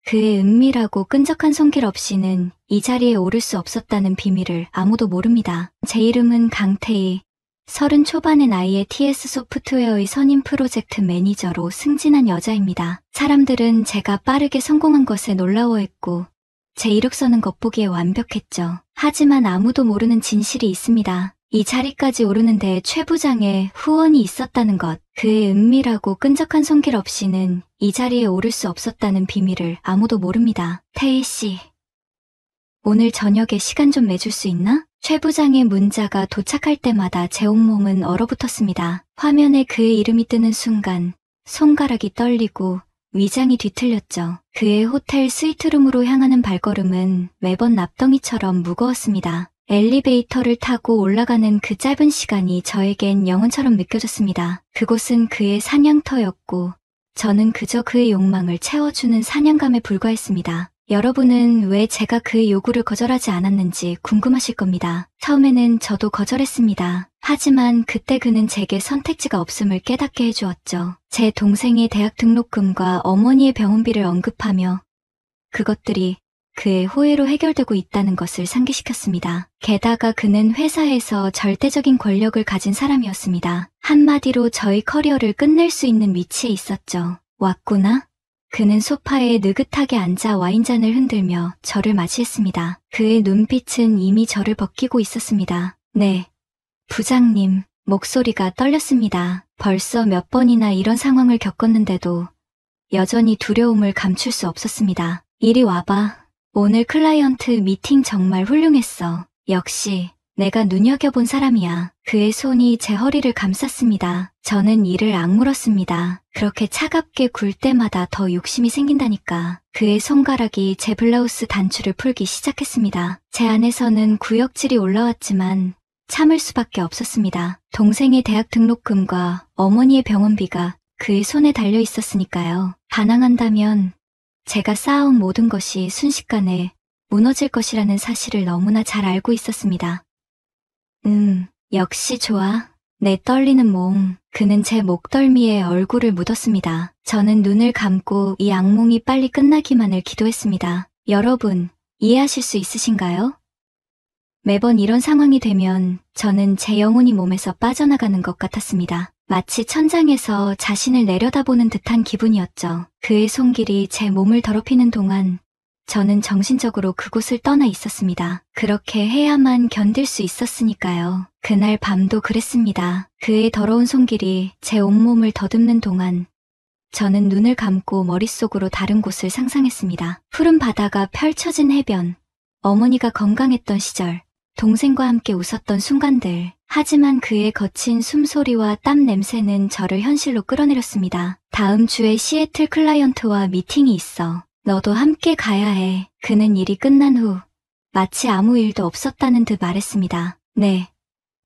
그의 은밀하고 끈적한 손길 없이는 이 자리에 오를 수 없었다는 비밀을 아무도 모릅니다. 제 이름은 강태희, 30 초반의 나이에 TS 소프트웨어의 선임 프로젝트 매니저로 승진한 여자입니다. 사람들은 제가 빠르게 성공한 것에 놀라워했고 제 이력서는 겉보기에 완벽했죠. 하지만 아무도 모르는 진실이 있습니다. 이 자리까지 오르는데 최 부장의 후원이 있었다는 것, 그의 은밀하고 끈적한 손길 없이는 이 자리에 오를 수 없었다는 비밀을 아무도 모릅니다. 태희 씨, 오늘 저녁에 시간 좀 내줄 수 있나? 최 부장의 문자가 도착할 때마다 제 온몸은 얼어붙었습니다. 화면에 그의 이름이 뜨는 순간 손가락이 떨리고 위장이 뒤틀렸죠. 그의 호텔 스위트룸으로 향하는 발걸음은 매번 납덩이처럼 무거웠습니다. 엘리베이터를 타고 올라가는 그 짧은 시간이 저에겐 영혼처럼 느껴졌습니다. 그곳은 그의 사냥터였고 저는 그저 그의 욕망을 채워주는 사냥감에 불과했습니다. 여러분은 왜 제가 그의 요구를 거절하지 않았는지 궁금하실 겁니다. 처음에는 저도 거절했습니다. 하지만 그때 그는 제게 선택지가 없음을 깨닫게 해주었죠. 제 동생의 대학 등록금과 어머니의 병원비를 언급하며 그것들이 그의 호의로 해결되고 있다는 것을 상기시켰습니다. 게다가 그는 회사에서 절대적인 권력을 가진 사람이었습니다. 한마디로 저희 커리어를 끝낼 수 있는 위치에 있었죠. 왔구나? 그는 소파에 느긋하게 앉아 와인잔을 흔들며 저를 맞이했습니다. 그의 눈빛은 이미 저를 벗기고 있었습니다. 네, 부장님, 목소리가 떨렸습니다. 벌써 몇 번이나 이런 상황을 겪었는데도 여전히 두려움을 감출 수 없었습니다. 이리 와봐. 오늘 클라이언트 미팅 정말 훌륭했어. 역시 내가 눈여겨본 사람이야. 그의 손이 제 허리를 감쌌습니다. 저는 이를 악물었습니다. 그렇게 차갑게 굴 때마다 더 욕심이 생긴다니까. 그의 손가락이 제 블라우스 단추를 풀기 시작했습니다. 제 안에서는 구역질이 올라왔지만 참을 수밖에 없었습니다. 동생의 대학 등록금과 어머니의 병원비가 그의 손에 달려 있었으니까요. 반항한다면 제가 쌓아온 모든 것이 순식간에 무너질 것이라는 사실을 너무나 잘 알고 있었습니다. 역시 좋아. 내 떨리는 몸. 그는 제 목덜미에 얼굴을 묻었습니다. 저는 눈을 감고 이 악몽이 빨리 끝나기만을 기도했습니다. 여러분, 이해하실 수 있으신가요? 매번 이런 상황이 되면 저는 제 영혼이 몸에서 빠져나가는 것 같았습니다. 마치 천장에서 자신을 내려다보는 듯한 기분이었죠. 그의 손길이 제 몸을 더럽히는 동안 저는 정신적으로 그곳을 떠나 있었습니다. 그렇게 해야만 견딜 수 있었으니까요. 그날 밤도 그랬습니다. 그의 더러운 손길이 제 온몸을 더듬는 동안 저는 눈을 감고 머릿속으로 다른 곳을 상상했습니다. 푸른 바다가 펼쳐진 해변, 어머니가 건강했던 시절, 동생과 함께 웃었던 순간들. 하지만 그의 거친 숨소리와 땀 냄새는 저를 현실로 끌어내렸습니다. 다음 주에 시애틀 클라이언트와 미팅이 있어. 너도 함께 가야 해. 그는 일이 끝난 후 마치 아무 일도 없었다는 듯 말했습니다. 네,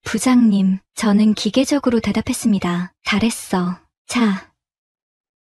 부장님. 저는 기계적으로 대답했습니다. 잘했어. 자,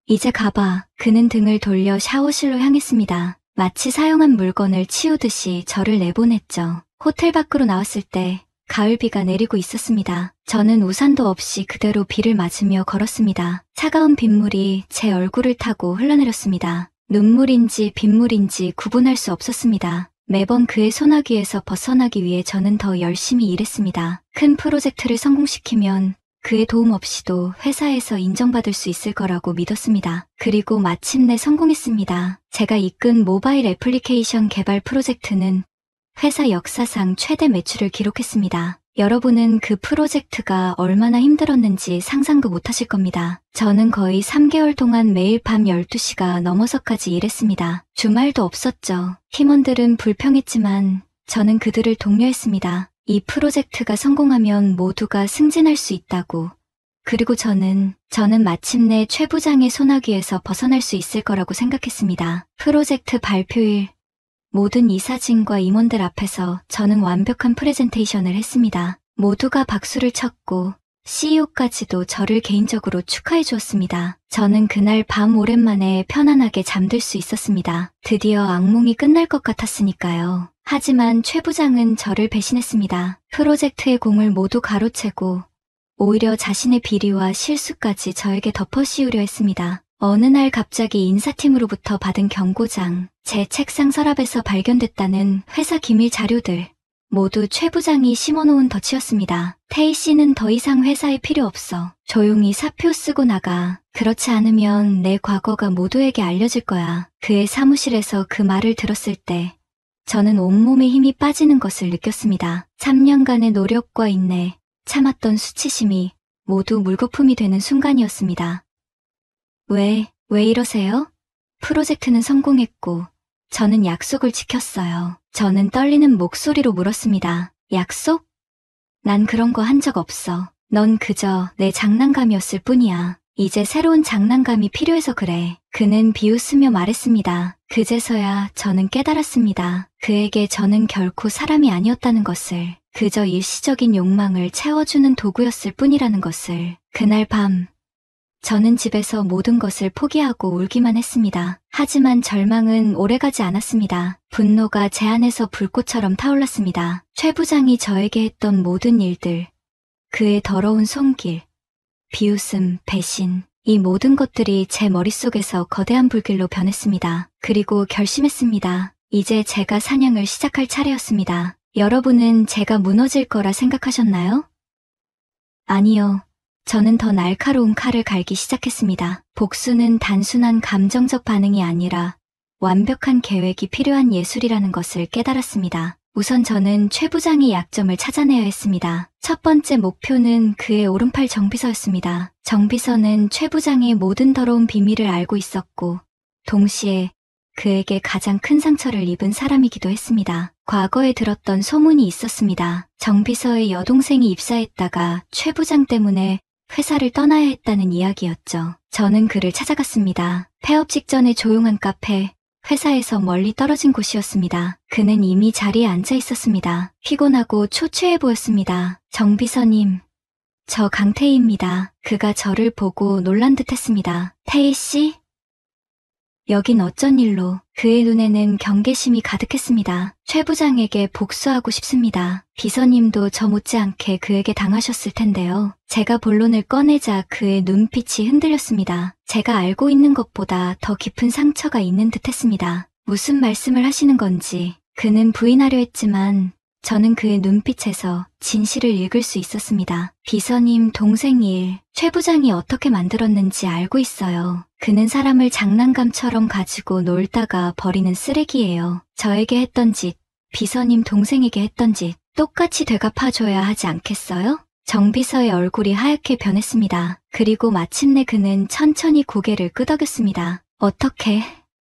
이제 가봐. 그는 등을 돌려 샤워실로 향했습니다. 마치 사용한 물건을 치우듯이 저를 내보냈죠. 호텔 밖으로 나왔을 때 가을비가 내리고 있었습니다. 저는 우산도 없이 그대로 비를 맞으며 걸었습니다. 차가운 빗물이 제 얼굴을 타고 흘러내렸습니다. 눈물인지 빗물인지 구분할 수 없었습니다. 매번 그의 소나기에서 벗어나기 위해 저는 더 열심히 일했습니다. 큰 프로젝트를 성공시키면 그의 도움 없이도 회사에서 인정받을 수 있을 거라고 믿었습니다. 그리고 마침내 성공했습니다. 제가 이끈 모바일 애플리케이션 개발 프로젝트는 회사 역사상 최대 매출을 기록했습니다. 여러분은 그 프로젝트가 얼마나 힘들었는지 상상도 못하실 겁니다. 저는 거의 3개월 동안 매일 밤 12시가 넘어서까지 일했습니다. 주말도 없었죠. 팀원들은 불평했지만 저는 그들을 독려했습니다. 이 프로젝트가 성공하면 모두가 승진할 수 있다고. 그리고 저는 마침내 최 부장의 소나기에서 벗어날 수 있을 거라고 생각했습니다. 프로젝트 발표일, 모든 이사진과 임원들 앞에서 저는 완벽한 프레젠테이션을 했습니다. 모두가 박수를 쳤고 CEO까지도 저를 개인적으로 축하해 주었습니다. 저는 그날 밤 오랜만에 편안하게 잠들 수 있었습니다. 드디어 악몽이 끝날 것 같았으니까요. 하지만 최 부장은 저를 배신했습니다. 프로젝트의 공을 모두 가로채고 오히려 자신의 비리와 실수까지 저에게 덮어씌우려 했습니다. 어느 날 갑자기 인사팀으로부터 받은 경고장, 제 책상 서랍에서 발견됐다는 회사 기밀 자료들, 모두 최 부장이 심어놓은 덫이었습니다. 태희 씨는 더 이상 회사에 필요 없어. 조용히 사표 쓰고 나가. 그렇지 않으면 내 과거가 모두에게 알려질 거야. 그의 사무실에서 그 말을 들었을 때 저는 온몸에 힘이 빠지는 것을 느꼈습니다. 3년간의 노력과 인내, 참았던 수치심이 모두 물거품이 되는 순간이었습니다. 왜 이러세요? 프로젝트는 성공했고 저는 약속을 지켰어요. 저는 떨리는 목소리로 물었습니다. 약속? 난 그런 거 한 적 없어. 넌 그저 내 장난감이었을 뿐이야. 이제 새로운 장난감이 필요해서 그래. 그는 비웃으며 말했습니다. 그제서야 저는 깨달았습니다. 그에게 저는 결코 사람이 아니었다는 것을, 그저 일시적인 욕망을 채워주는 도구였을 뿐이라는 것을. 그날 밤, 저는 집에서 모든 것을 포기하고 울기만 했습니다. 하지만 절망은 오래가지 않았습니다. 분노가 제 안에서 불꽃처럼 타올랐습니다. 최 부장이 저에게 했던 모든 일들, 그의 더러운 손길, 비웃음, 배신, 이 모든 것들이 제 머릿속에서 거대한 불길로 변했습니다. 그리고 결심했습니다. 이제 제가 사냥을 시작할 차례였습니다. 여러분은 제가 무너질 거라 생각하셨나요? 아니요. 저는 더 날카로운 칼을 갈기 시작했습니다. 복수는 단순한 감정적 반응이 아니라 완벽한 계획이 필요한 예술이라는 것을 깨달았습니다. 우선 저는 최 부장의 약점을 찾아내야 했습니다. 첫 번째 목표는 그의 오른팔 정비서였습니다. 정비서는 최 부장의 모든 더러운 비밀을 알고 있었고, 동시에 그에게 가장 큰 상처를 입은 사람이기도 했습니다. 과거에 들었던 소문이 있었습니다. 정비서의 여동생이 입사했다가 최 부장 때문에 회사를 떠나야 했다는 이야기였죠. 저는 그를 찾아갔습니다. 폐업 직전의 조용한 카페, 회사에서 멀리 떨어진 곳이었습니다. 그는 이미 자리에 앉아 있었습니다. 피곤하고 초췌해 보였습니다. 정비서님, 저 강태희입니다. 그가 저를 보고 놀란 듯 했습니다. 태희 씨? 여긴 어쩐 일로? 그의 눈에는 경계심이 가득했습니다. 최 부장에게 복수하고 싶습니다. 비서님도 저 못지않게 그에게 당하셨을 텐데요. 제가 본론을 꺼내자 그의 눈빛이 흔들렸습니다. 제가 알고 있는 것보다 더 깊은 상처가 있는 듯 했습니다. 무슨 말씀을 하시는 건지 그는 부인하려 했지만 저는 그의 눈빛에서 진실을 읽을 수 있었습니다. 비서님 동생 일, 최 부장이 어떻게 만들었는지 알고 있어요. 그는 사람을 장난감처럼 가지고 놀다가 버리는 쓰레기예요. 저에게 했던 짓, 비서님 동생에게 했던 짓, 똑같이 되갚아줘야 하지 않겠어요? 정비서의 얼굴이 하얗게 변했습니다. 그리고 마침내 그는 천천히 고개를 끄덕였습니다.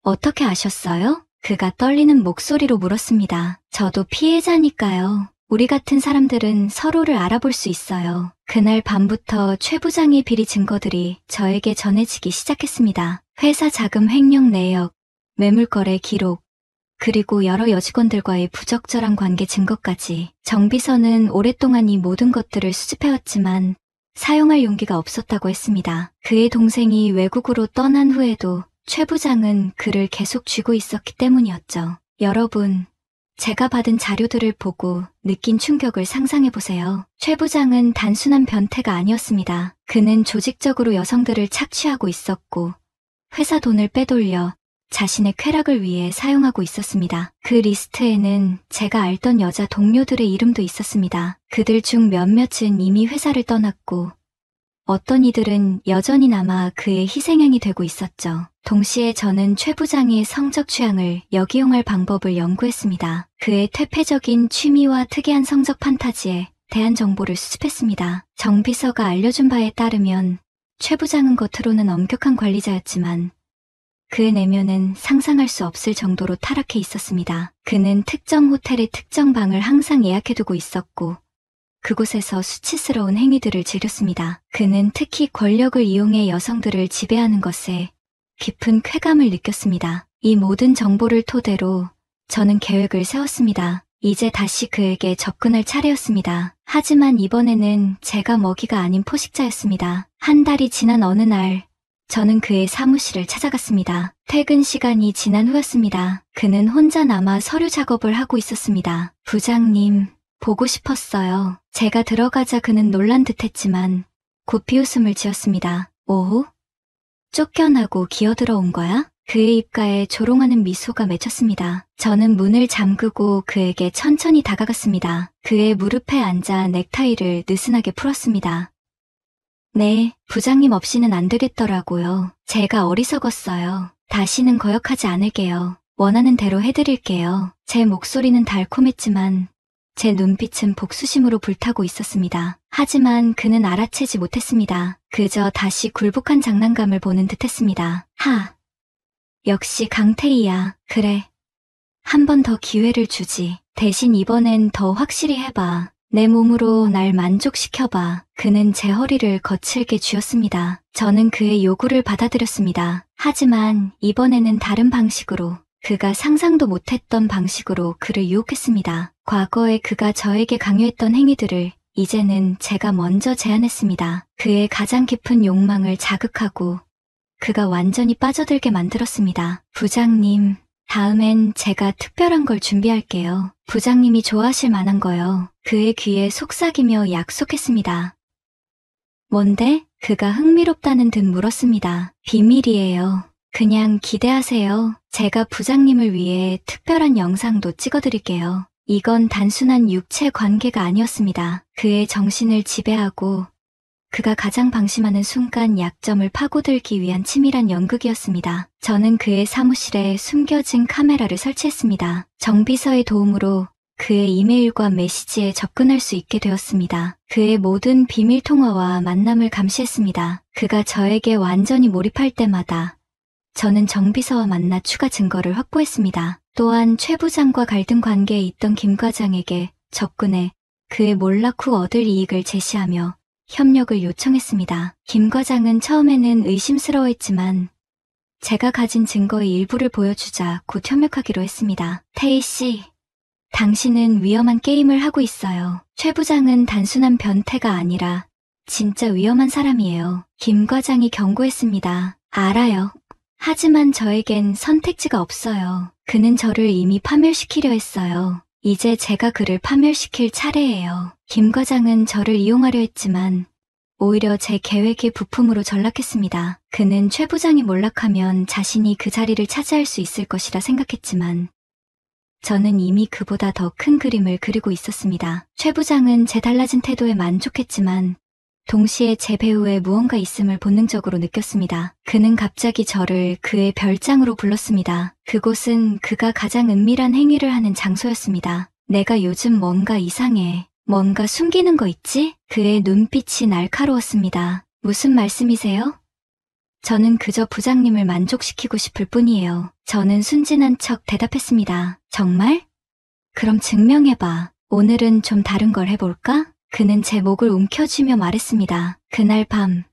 어떻게 아셨어요? 그가 떨리는 목소리로 물었습니다. 저도 피해자니까요. 우리 같은 사람들은 서로를 알아볼 수 있어요. 그날 밤부터 최 부장의 비리 증거들이 저에게 전해지기 시작했습니다. 회사 자금 횡령 내역, 매물거래 기록, 그리고 여러 여직원들과의 부적절한 관계 증거까지. 정비서는 오랫동안 이 모든 것들을 수집해왔지만 사용할 용기가 없었다고 했습니다. 그의 동생이 외국으로 떠난 후에도 최 부장은 그를 계속 쥐고 있었기 때문이었죠. 여러분, 제가 받은 자료들을 보고 느낀 충격을 상상해보세요. 최 부장은 단순한 변태가 아니었습니다. 그는 조직적으로 여성들을 착취하고 있었고 회사 돈을 빼돌려 자신의 쾌락을 위해 사용하고 있었습니다. 그 리스트에는 제가 알던 여자 동료들의 이름도 있었습니다. 그들 중 몇몇은 이미 회사를 떠났고 어떤 이들은 여전히 남아 그의 희생양이 되고 있었죠. 동시에 저는 최 부장의 성적 취향을 역이용할 방법을 연구했습니다. 그의 퇴폐적인 취미와 특이한 성적 판타지에 대한 정보를 수집했습니다. 정비서가 알려준 바에 따르면 최 부장은 겉으로는 엄격한 관리자였지만 그의 내면은 상상할 수 없을 정도로 타락해 있었습니다. 그는 특정 호텔의 특정 방을 항상 예약해두고 있었고 그곳에서 수치스러운 행위들을 즐겼습니다. 그는 특히 권력을 이용해 여성들을 지배하는 것에 깊은 쾌감을 느꼈습니다. 이 모든 정보를 토대로 저는 계획을 세웠습니다. 이제 다시 그에게 접근할 차례였습니다. 하지만 이번에는 제가 먹이가 아닌 포식자였습니다. 한 달이 지난 어느 날, 저는 그의 사무실을 찾아갔습니다. 퇴근 시간이 지난 후였습니다. 그는 혼자 남아 서류 작업을 하고 있었습니다. 부장님, 보고 싶었어요. 제가 들어가자 그는 놀란 듯 했지만 곧 비웃음을 지었습니다. 오후? 쫓겨나고 기어들어온 거야? 그의 입가에 조롱하는 미소가 맺혔습니다. 저는 문을 잠그고 그에게 천천히 다가갔습니다. 그의 무릎에 앉아 넥타이를 느슨하게 풀었습니다. 네, 부장님 없이는 안 되겠더라고요. 제가 어리석었어요. 다시는 거역하지 않을게요. 원하는 대로 해드릴게요. 제 목소리는 달콤했지만 제 눈빛은 복수심으로 불타고 있었습니다. 하지만 그는 알아채지 못했습니다. 그저 다시 굴복한 장난감을 보는 듯했습니다. 역시 강태희야. 그래. 한 번 더 기회를 주지. 대신 이번엔 더 확실히 해봐. 내 몸으로 날 만족시켜봐. 그는 제 허리를 거칠게 쥐었습니다. 저는 그의 요구를 받아들였습니다. 하지만 이번에는 다른 방식으로, 그가 상상도 못했던 방식으로 그를 유혹했습니다. 과거에 그가 저에게 강요했던 행위들을 이제는 제가 먼저 제안했습니다. 그의 가장 깊은 욕망을 자극하고 그가 완전히 빠져들게 만들었습니다. 부장님, 다음엔 제가 특별한 걸 준비할게요. 부장님이 좋아하실 만한 거요. 그의 귀에 속삭이며 약속했습니다. 뭔데? 그가 흥미롭다는 듯 물었습니다. 비밀이에요. 그냥 기대하세요. 제가 부장님을 위해 특별한 영상도 찍어드릴게요. 이건 단순한 육체 관계가 아니었습니다. 그의 정신을 지배하고 그가 가장 방심하는 순간 약점을 파고들기 위한 치밀한 연극이었습니다. 저는 그의 사무실에 숨겨진 카메라를 설치했습니다. 정비서의 도움으로 그의 이메일과 메시지에 접근할 수 있게 되었습니다. 그의 모든 비밀 통화와 만남을 감시했습니다. 그가 저에게 완전히 몰입할 때마다 저는 정비서와 만나 추가 증거를 확보했습니다. 또한 최 부장과 갈등 관계에 있던 김 과장에게 접근해 그의 몰락 후 얻을 이익을 제시하며 협력을 요청했습니다. 김 과장은 처음에는 의심스러워했지만 제가 가진 증거의 일부를 보여주자 곧 협력하기로 했습니다. 태희 씨, 당신은 위험한 게임을 하고 있어요. 최 부장은 단순한 변태가 아니라 진짜 위험한 사람이에요. 김 과장이 경고했습니다. 알아요. 하지만 저에겐 선택지가 없어요. 그는 저를 이미 파멸시키려 했어요. 이제 제가 그를 파멸시킬 차례예요. 김 과장은 저를 이용하려 했지만 오히려 제 계획의 부품으로 전락했습니다. 그는 최 부장이 몰락하면 자신이 그 자리를 차지할 수 있을 것이라 생각했지만 저는 이미 그보다 더 큰 그림을 그리고 있었습니다. 최 부장은 제 달라진 태도에 만족했지만 동시에 제 배후에 무언가 있음을 본능적으로 느꼈습니다. 그는 갑자기 저를 그의 별장으로 불렀습니다. 그곳은 그가 가장 은밀한 행위를 하는 장소였습니다. 내가 요즘 뭔가 이상해. 뭔가 숨기는 거 있지? 그의 눈빛이 날카로웠습니다. 무슨 말씀이세요? 저는 그저 부장님을 만족시키고 싶을 뿐이에요. 저는 순진한 척 대답했습니다. 정말? 그럼 증명해봐. 오늘은 좀 다른 걸 해볼까? 그는 제 목을 움켜쥐며 말했습니다. 그날 밤,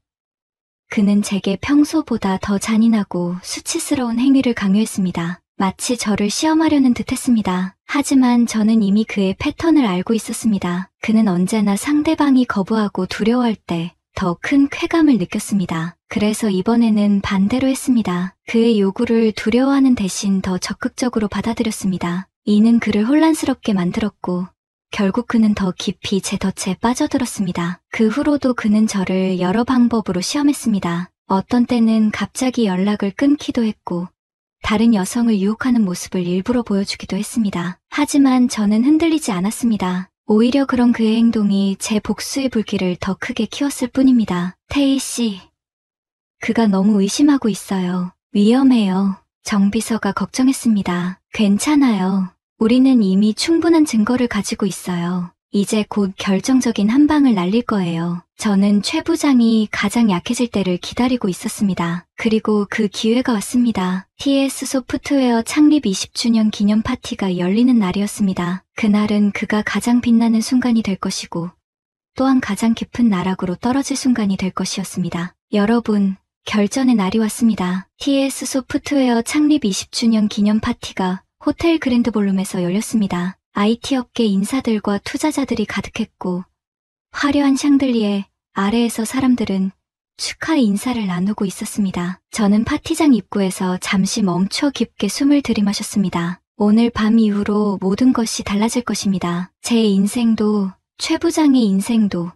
그는 제게 평소보다 더 잔인하고 수치스러운 행위를 강요했습니다. 마치 저를 시험하려는 듯 했습니다. 하지만 저는 이미 그의 패턴을 알고 있었습니다. 그는 언제나 상대방이 거부하고 두려워할 때 더 큰 쾌감을 느꼈습니다. 그래서 이번에는 반대로 했습니다. 그의 요구를 두려워하는 대신 더 적극적으로 받아들였습니다. 이는 그를 혼란스럽게 만들었고 결국 그는 더 깊이 제 덫에 빠져들었습니다. 그 후로도 그는 저를 여러 방법으로 시험했습니다. 어떤 때는 갑자기 연락을 끊기도 했고 다른 여성을 유혹하는 모습을 일부러 보여주기도 했습니다. 하지만 저는 흔들리지 않았습니다. 오히려 그런 그의 행동이 제 복수의 불길을 더 크게 키웠을 뿐입니다. 태희 씨, 그가 너무 의심하고 있어요. 위험해요. 정비서가 걱정했습니다. 괜찮아요. 우리는 이미 충분한 증거를 가지고 있어요. 이제 곧 결정적인 한 방을 날릴 거예요. 저는 최 부장이 가장 약해질 때를 기다리고 있었습니다. 그리고 그 기회가 왔습니다. TS 소프트웨어 창립 20주년 기념 파티가 열리는 날이었습니다. 그날은 그가 가장 빛나는 순간이 될 것이고 또한 가장 깊은 나락으로 떨어질 순간이 될 것이었습니다. 여러분, 결전의 날이 왔습니다. TS 소프트웨어 창립 20주년 기념 파티가 호텔 그랜드 볼룸에서 열렸습니다. IT 업계 인사들과 투자자들이 가득했고 화려한 샹들리에 아래에서 사람들은 축하 인사를 나누고 있었습니다. 저는 파티장 입구에서 잠시 멈춰 깊게 숨을 들이마셨습니다. 오늘 밤 이후로 모든 것이 달라질 것입니다. 제 인생도 최 부장의 인생도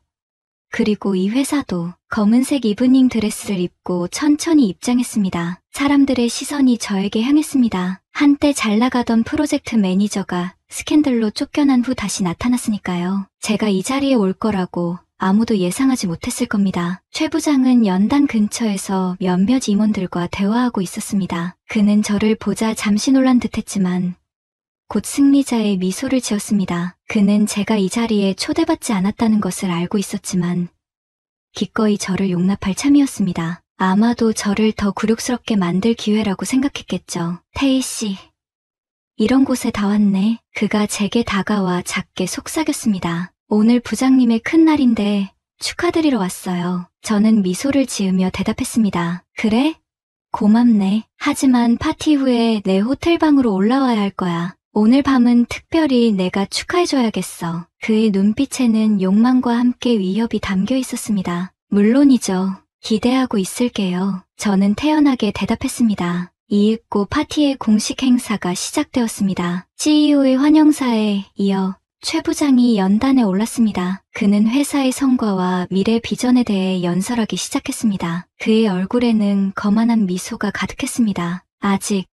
그리고 이 회사도 검은색 이브닝 드레스를 입고 천천히 입장했습니다. 사람들의 시선이 저에게 향했습니다. 한때 잘 나가던 프로젝트 매니저가 스캔들로 쫓겨난 후 다시 나타났으니까요. 제가 이 자리에 올 거라고 아무도 예상하지 못했을 겁니다. 최 부장은 연단 근처에서 몇몇 임원들과 대화하고 있었습니다. 그는 저를 보자 잠시 놀란 듯했지만 곧 승리자의 미소를 지었습니다. 그는 제가 이 자리에 초대받지 않았다는 것을 알고 있었지만 기꺼이 저를 용납할 참이었습니다. 아마도 저를 더 굴욕스럽게 만들 기회라고 생각했겠죠. 태희 씨, 이런 곳에 다 왔네. 그가 제게 다가와 작게 속삭였습니다. 오늘 부장님의 큰 날인데 축하드리러 왔어요. 저는 미소를 지으며 대답했습니다. 그래? 고맙네. 하지만 파티 후에 내 호텔방으로 올라와야 할 거야. 오늘 밤은 특별히 내가 축하해줘야겠어. 그의 눈빛에는 욕망과 함께 위협이 담겨 있었습니다. 물론이죠. 기대하고 있을게요. 저는 태연하게 대답했습니다. 이윽고 파티의 공식 행사가 시작되었습니다. CEO의 환영사에 이어 최 부장이 연단에 올랐습니다. 그는 회사의 성과와 미래 비전에 대해 연설하기 시작했습니다. 그의 얼굴에는 거만한 미소가 가득했습니다. 아직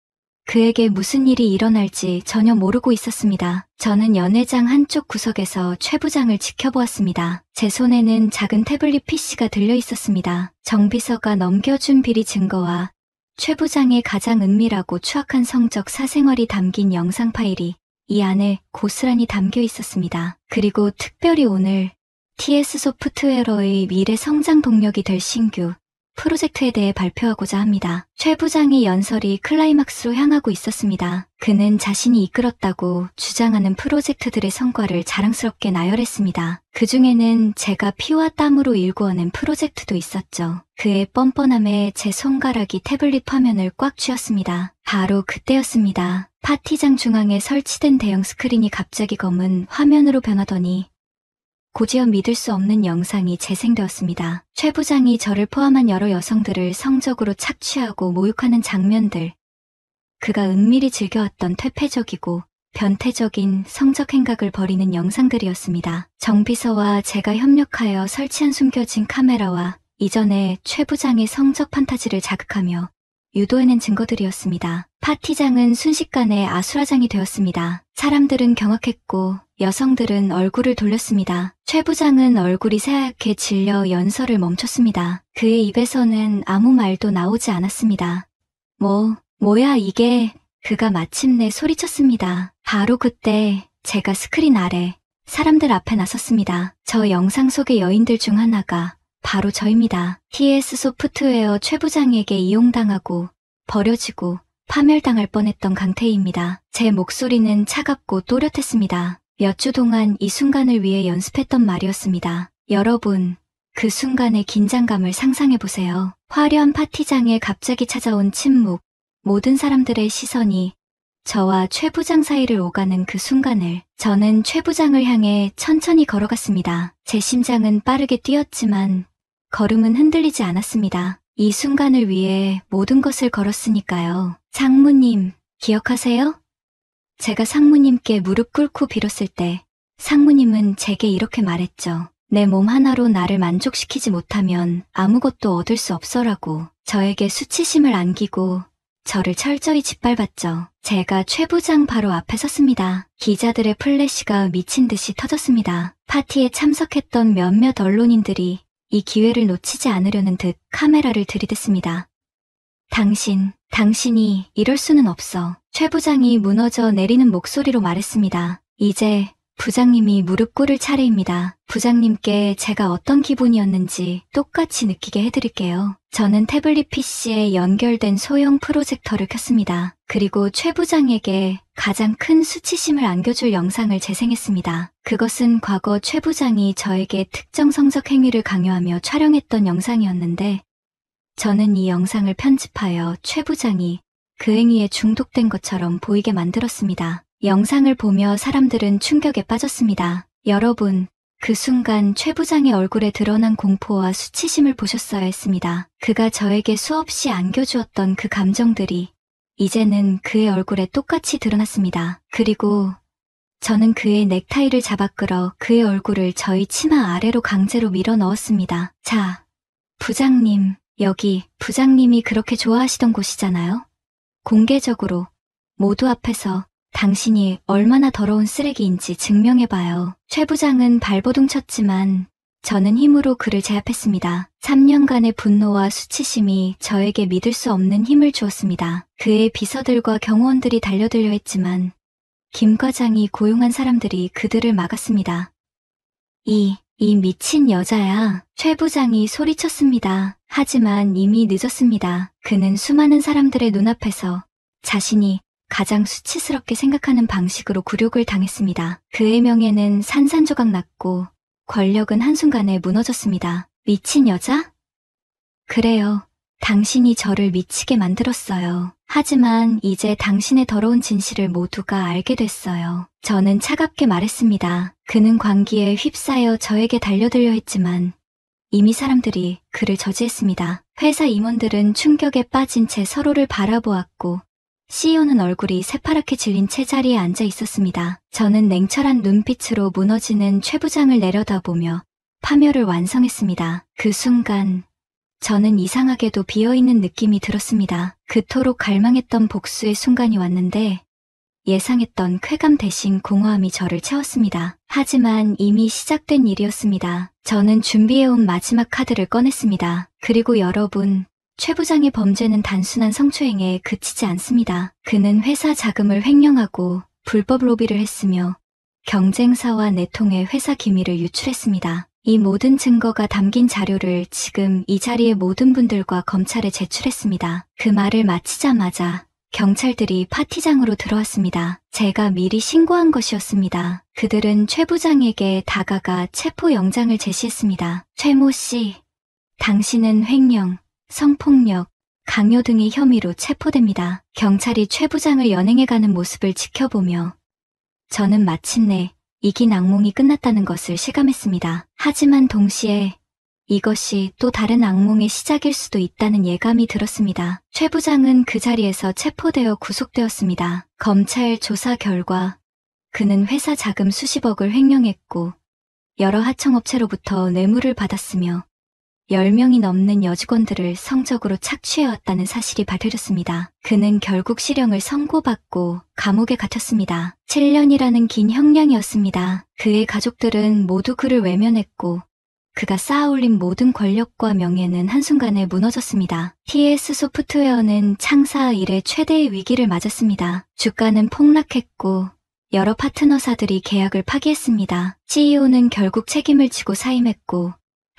그에게 무슨 일이 일어날지 전혀 모르고 있었습니다. 저는 연회장 한쪽 구석에서 최 부장을 지켜보았습니다. 제 손에는 작은 태블릿 PC가 들려 있었습니다. 정비서가 넘겨준 비리 증거와 최 부장의 가장 은밀하고 추악한 성적 사생활이 담긴 영상 파일이 이 안에 고스란히 담겨 있었습니다. 그리고 특별히 오늘 TS 소프트웨어의 미래 성장 동력이 될 신규 프로젝트에 대해 발표하고자 합니다. 최 부장의 연설이 클라이막스로 향하고 있었습니다. 그는 자신이 이끌었다고 주장하는 프로젝트들의 성과를 자랑스럽게 나열했습니다. 그 중에는 제가 피와 땀으로 일구어낸 프로젝트도 있었죠. 그의 뻔뻔함에 제 손가락이 태블릿 화면을 꽉 쥐었습니다. 바로 그때였습니다. 파티장 중앙에 설치된 대형 스크린이 갑자기 검은 화면으로 변하더니 곧이어 믿을 수 없는 영상이 재생되었습니다. 최 부장이 저를 포함한 여러 여성들을 성적으로 착취하고 모욕하는 장면들. 그가 은밀히 즐겨왔던 퇴폐적이고 변태적인 성적 행각을 벌이는 영상들이었습니다. 정비서와 제가 협력하여 설치한 숨겨진 카메라와 이전에 최 부장의 성적 판타지를 자극하며 유도해낸 증거들이었습니다. 파티장은 순식간에 아수라장이 되었습니다. 사람들은 경악했고 여성들은 얼굴을 돌렸습니다. 최 부장은 얼굴이 새하얗게 질려 연설을 멈췄습니다. 그의 입에서는 아무 말도 나오지 않았습니다. 뭐야 이게, 그가 마침내 소리쳤습니다. 바로 그때 제가 스크린 아래 사람들 앞에 나섰습니다. 저 영상 속의 여인들 중 하나가 바로 저입니다. TS 소프트웨어 최 부장에게 이용당하고 버려지고 파멸당할 뻔했던 강태희입니다. 제 목소리는 차갑고 또렷했습니다. 몇 주 동안 이 순간을 위해 연습했던 말이었습니다. 여러분, 그 순간의 긴장감을 상상해보세요. 화려한 파티장에 갑자기 찾아온 침묵, 모든 사람들의 시선이 저와 최 부장 사이를 오가는 그 순간을. 저는 최 부장을 향해 천천히 걸어갔습니다. 제 심장은 빠르게 뛰었지만 걸음은 흔들리지 않았습니다. 이 순간을 위해 모든 것을 걸었으니까요. 상무님, 기억하세요? 제가 상무님께 무릎 꿇고 빌었을 때 상무님은 제게 이렇게 말했죠. 내 몸 하나로 나를 만족시키지 못하면 아무것도 얻을 수 없어라고. 저에게 수치심을 안기고 저를 철저히 짓밟았죠. 제가 최 부장 바로 앞에 섰습니다. 기자들의 플래시가 미친 듯이 터졌습니다. 파티에 참석했던 몇몇 언론인들이 이 기회를 놓치지 않으려는 듯 카메라를 들이댔습니다. 당신이 이럴 수는 없어. 최 부장이 무너져 내리는 목소리로 말했습니다. 이제 부장님이 무릎 꿇을 차례입니다. 부장님께 제가 어떤 기분이었는지 똑같이 느끼게 해드릴게요. 저는 태블릿 PC에 연결된 소형 프로젝터를 켰습니다. 그리고 최 부장에게 가장 큰 수치심을 안겨줄 영상을 재생했습니다. 그것은 과거 최 부장이 저에게 특정 성적 행위를 강요하며 촬영했던 영상이었는데 저는 이 영상을 편집하여 최 부장이 그 행위에 중독된 것처럼 보이게 만들었습니다. 영상을 보며 사람들은 충격에 빠졌습니다. 여러분, 그 순간 최 부장의 얼굴에 드러난 공포와 수치심을 보셨어야 했습니다. 그가 저에게 수없이 안겨주었던 그 감정들이 이제는 그의 얼굴에 똑같이 드러났습니다. 그리고 저는 그의 넥타이를 잡아 끌어 그의 얼굴을 저희 치마 아래로 강제로 밀어 넣었습니다. 자, 부장님, 여기 부장님이 그렇게 좋아하시던 곳이잖아요? 공개적으로 모두 앞에서 당신이 얼마나 더러운 쓰레기인지 증명해봐요. 최 부장은 발버둥 쳤지만 저는 힘으로 그를 제압했습니다. 3년간의 분노와 수치심이 저에게 믿을 수 없는 힘을 주었습니다. 그의 비서들과 경호원들이 달려들려 했지만 김 과장이 고용한 사람들이 그들을 막았습니다. 이 미친 여자야. 최 부장이 소리쳤습니다. 하지만 이미 늦었습니다. 그는 수많은 사람들의 눈앞에서 자신이 가장 수치스럽게 생각하는 방식으로 굴욕을 당했습니다. 그의 명예는 산산조각 났고 권력은 한순간에 무너졌습니다. 미친 여자? 그래요. 당신이 저를 미치게 만들었어요. 하지만 이제 당신의 더러운 진실을 모두가 알게 됐어요. 저는 차갑게 말했습니다. 그는 광기에 휩싸여 저에게 달려들려 했지만 이미 사람들이 그를 저지했습니다. 회사 임원들은 충격에 빠진 채 서로를 바라보았고 CEO는 얼굴이 새파랗게 질린 채 자리에 앉아 있었습니다. 저는 냉철한 눈빛으로 무너지는 최 부장을 내려다보며 파멸을 완성했습니다. 그 순간 저는 이상하게도 비어있는 느낌이 들었습니다. 그토록 갈망했던 복수의 순간이 왔는데 예상했던 쾌감 대신 공허함이 저를 채웠습니다. 하지만 이미 시작된 일이었습니다. 저는 준비해온 마지막 카드를 꺼냈습니다. 그리고 여러분, 최 부장의 범죄는 단순한 성추행에 그치지 않습니다. 그는 회사 자금을 횡령하고 불법 로비를 했으며 경쟁사와 내통해 회사 기밀을 유출했습니다. 이 모든 증거가 담긴 자료를 지금 이 자리의 모든 분들과 검찰에 제출했습니다. 그 말을 마치자마자 경찰들이 파티장으로 들어왔습니다. 제가 미리 신고한 것이었습니다. 그들은 최 부장에게 다가가 체포영장을 제시했습니다. 최모 씨, 당신은 횡령, 성폭력, 강요 등의 혐의로 체포됩니다. 경찰이 최 부장을 연행해가는 모습을 지켜보며 저는 마침내 이긴 악몽이 끝났다는 것을 실감했습니다. 하지만 동시에 이것이 또 다른 악몽의 시작일 수도 있다는 예감이 들었습니다. 최 부장은 그 자리에서 체포되어 구속되었습니다. 검찰 조사 결과 그는 회사 자금 수십억을 횡령했고 여러 하청업체로부터 뇌물을 받았으며 10명이 넘는 여직원들을 성적으로 착취해왔다는 사실이 밝혀졌습니다. 그는 결국 실형을 선고받고 감옥에 갇혔습니다. 7년이라는 긴 형량이었습니다. 그의 가족들은 모두 그를 외면했고 그가 쌓아올린 모든 권력과 명예는 한순간에 무너졌습니다. TS 소프트웨어는 창사 이래 최대의 위기를 맞았습니다. 주가는 폭락했고 여러 파트너사들이 계약을 파기했습니다. CEO는 결국 책임을 지고 사임했고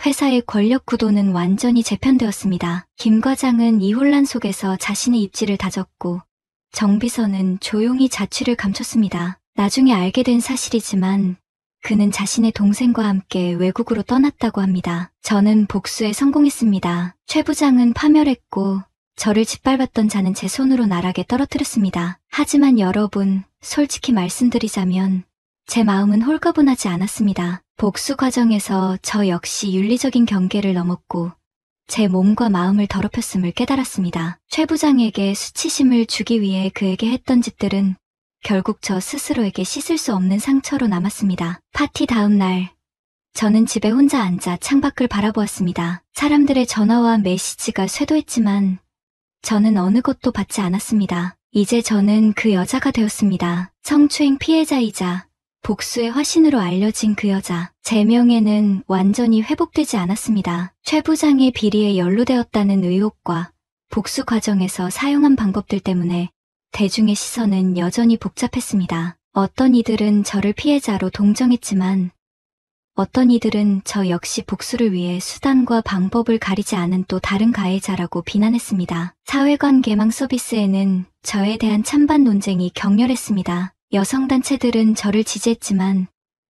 회사의 권력 구도는 완전히 재편되었습니다. 김 과장은 이 혼란 속에서 자신의 입지를 다졌고 정비서는 조용히 자취를 감췄습니다. 나중에 알게 된 사실이지만 그는 자신의 동생과 함께 외국으로 떠났다고 합니다. 저는 복수에 성공했습니다. 최 부장은 파멸했고 저를 짓밟았던 자는 제 손으로 나락에 떨어뜨렸습니다. 하지만 여러분, 솔직히 말씀드리자면 제 마음은 홀가분하지 않았습니다. 복수 과정에서 저 역시 윤리적인 경계를 넘었고 제 몸과 마음을 더럽혔음을 깨달았습니다. 최 부장에게 수치심을 주기 위해 그에게 했던 짓들은 결국 저 스스로에게 씻을 수 없는 상처로 남았습니다. 파티 다음 날, 저는 집에 혼자 앉아 창밖을 바라보았습니다. 사람들의 전화와 메시지가 쇄도했지만 저는 어느 것도 받지 않았습니다. 이제 저는 그 여자가 되었습니다. 성추행 피해자이자 복수의 화신으로 알려진 그 여자. 제 명예는 완전히 회복되지 않았습니다. 최 부장의 비리에 연루되었다는 의혹과 복수 과정에서 사용한 방법들 때문에 대중의 시선은 여전히 복잡했습니다. 어떤 이들은 저를 피해자로 동정했지만 어떤 이들은 저 역시 복수를 위해 수단과 방법을 가리지 않은 또 다른 가해자라고 비난했습니다. 사회관 개망 서비스에는 저에 대한 찬반 논쟁이 격렬했습니다. 여성단체들은 저를 지지했지만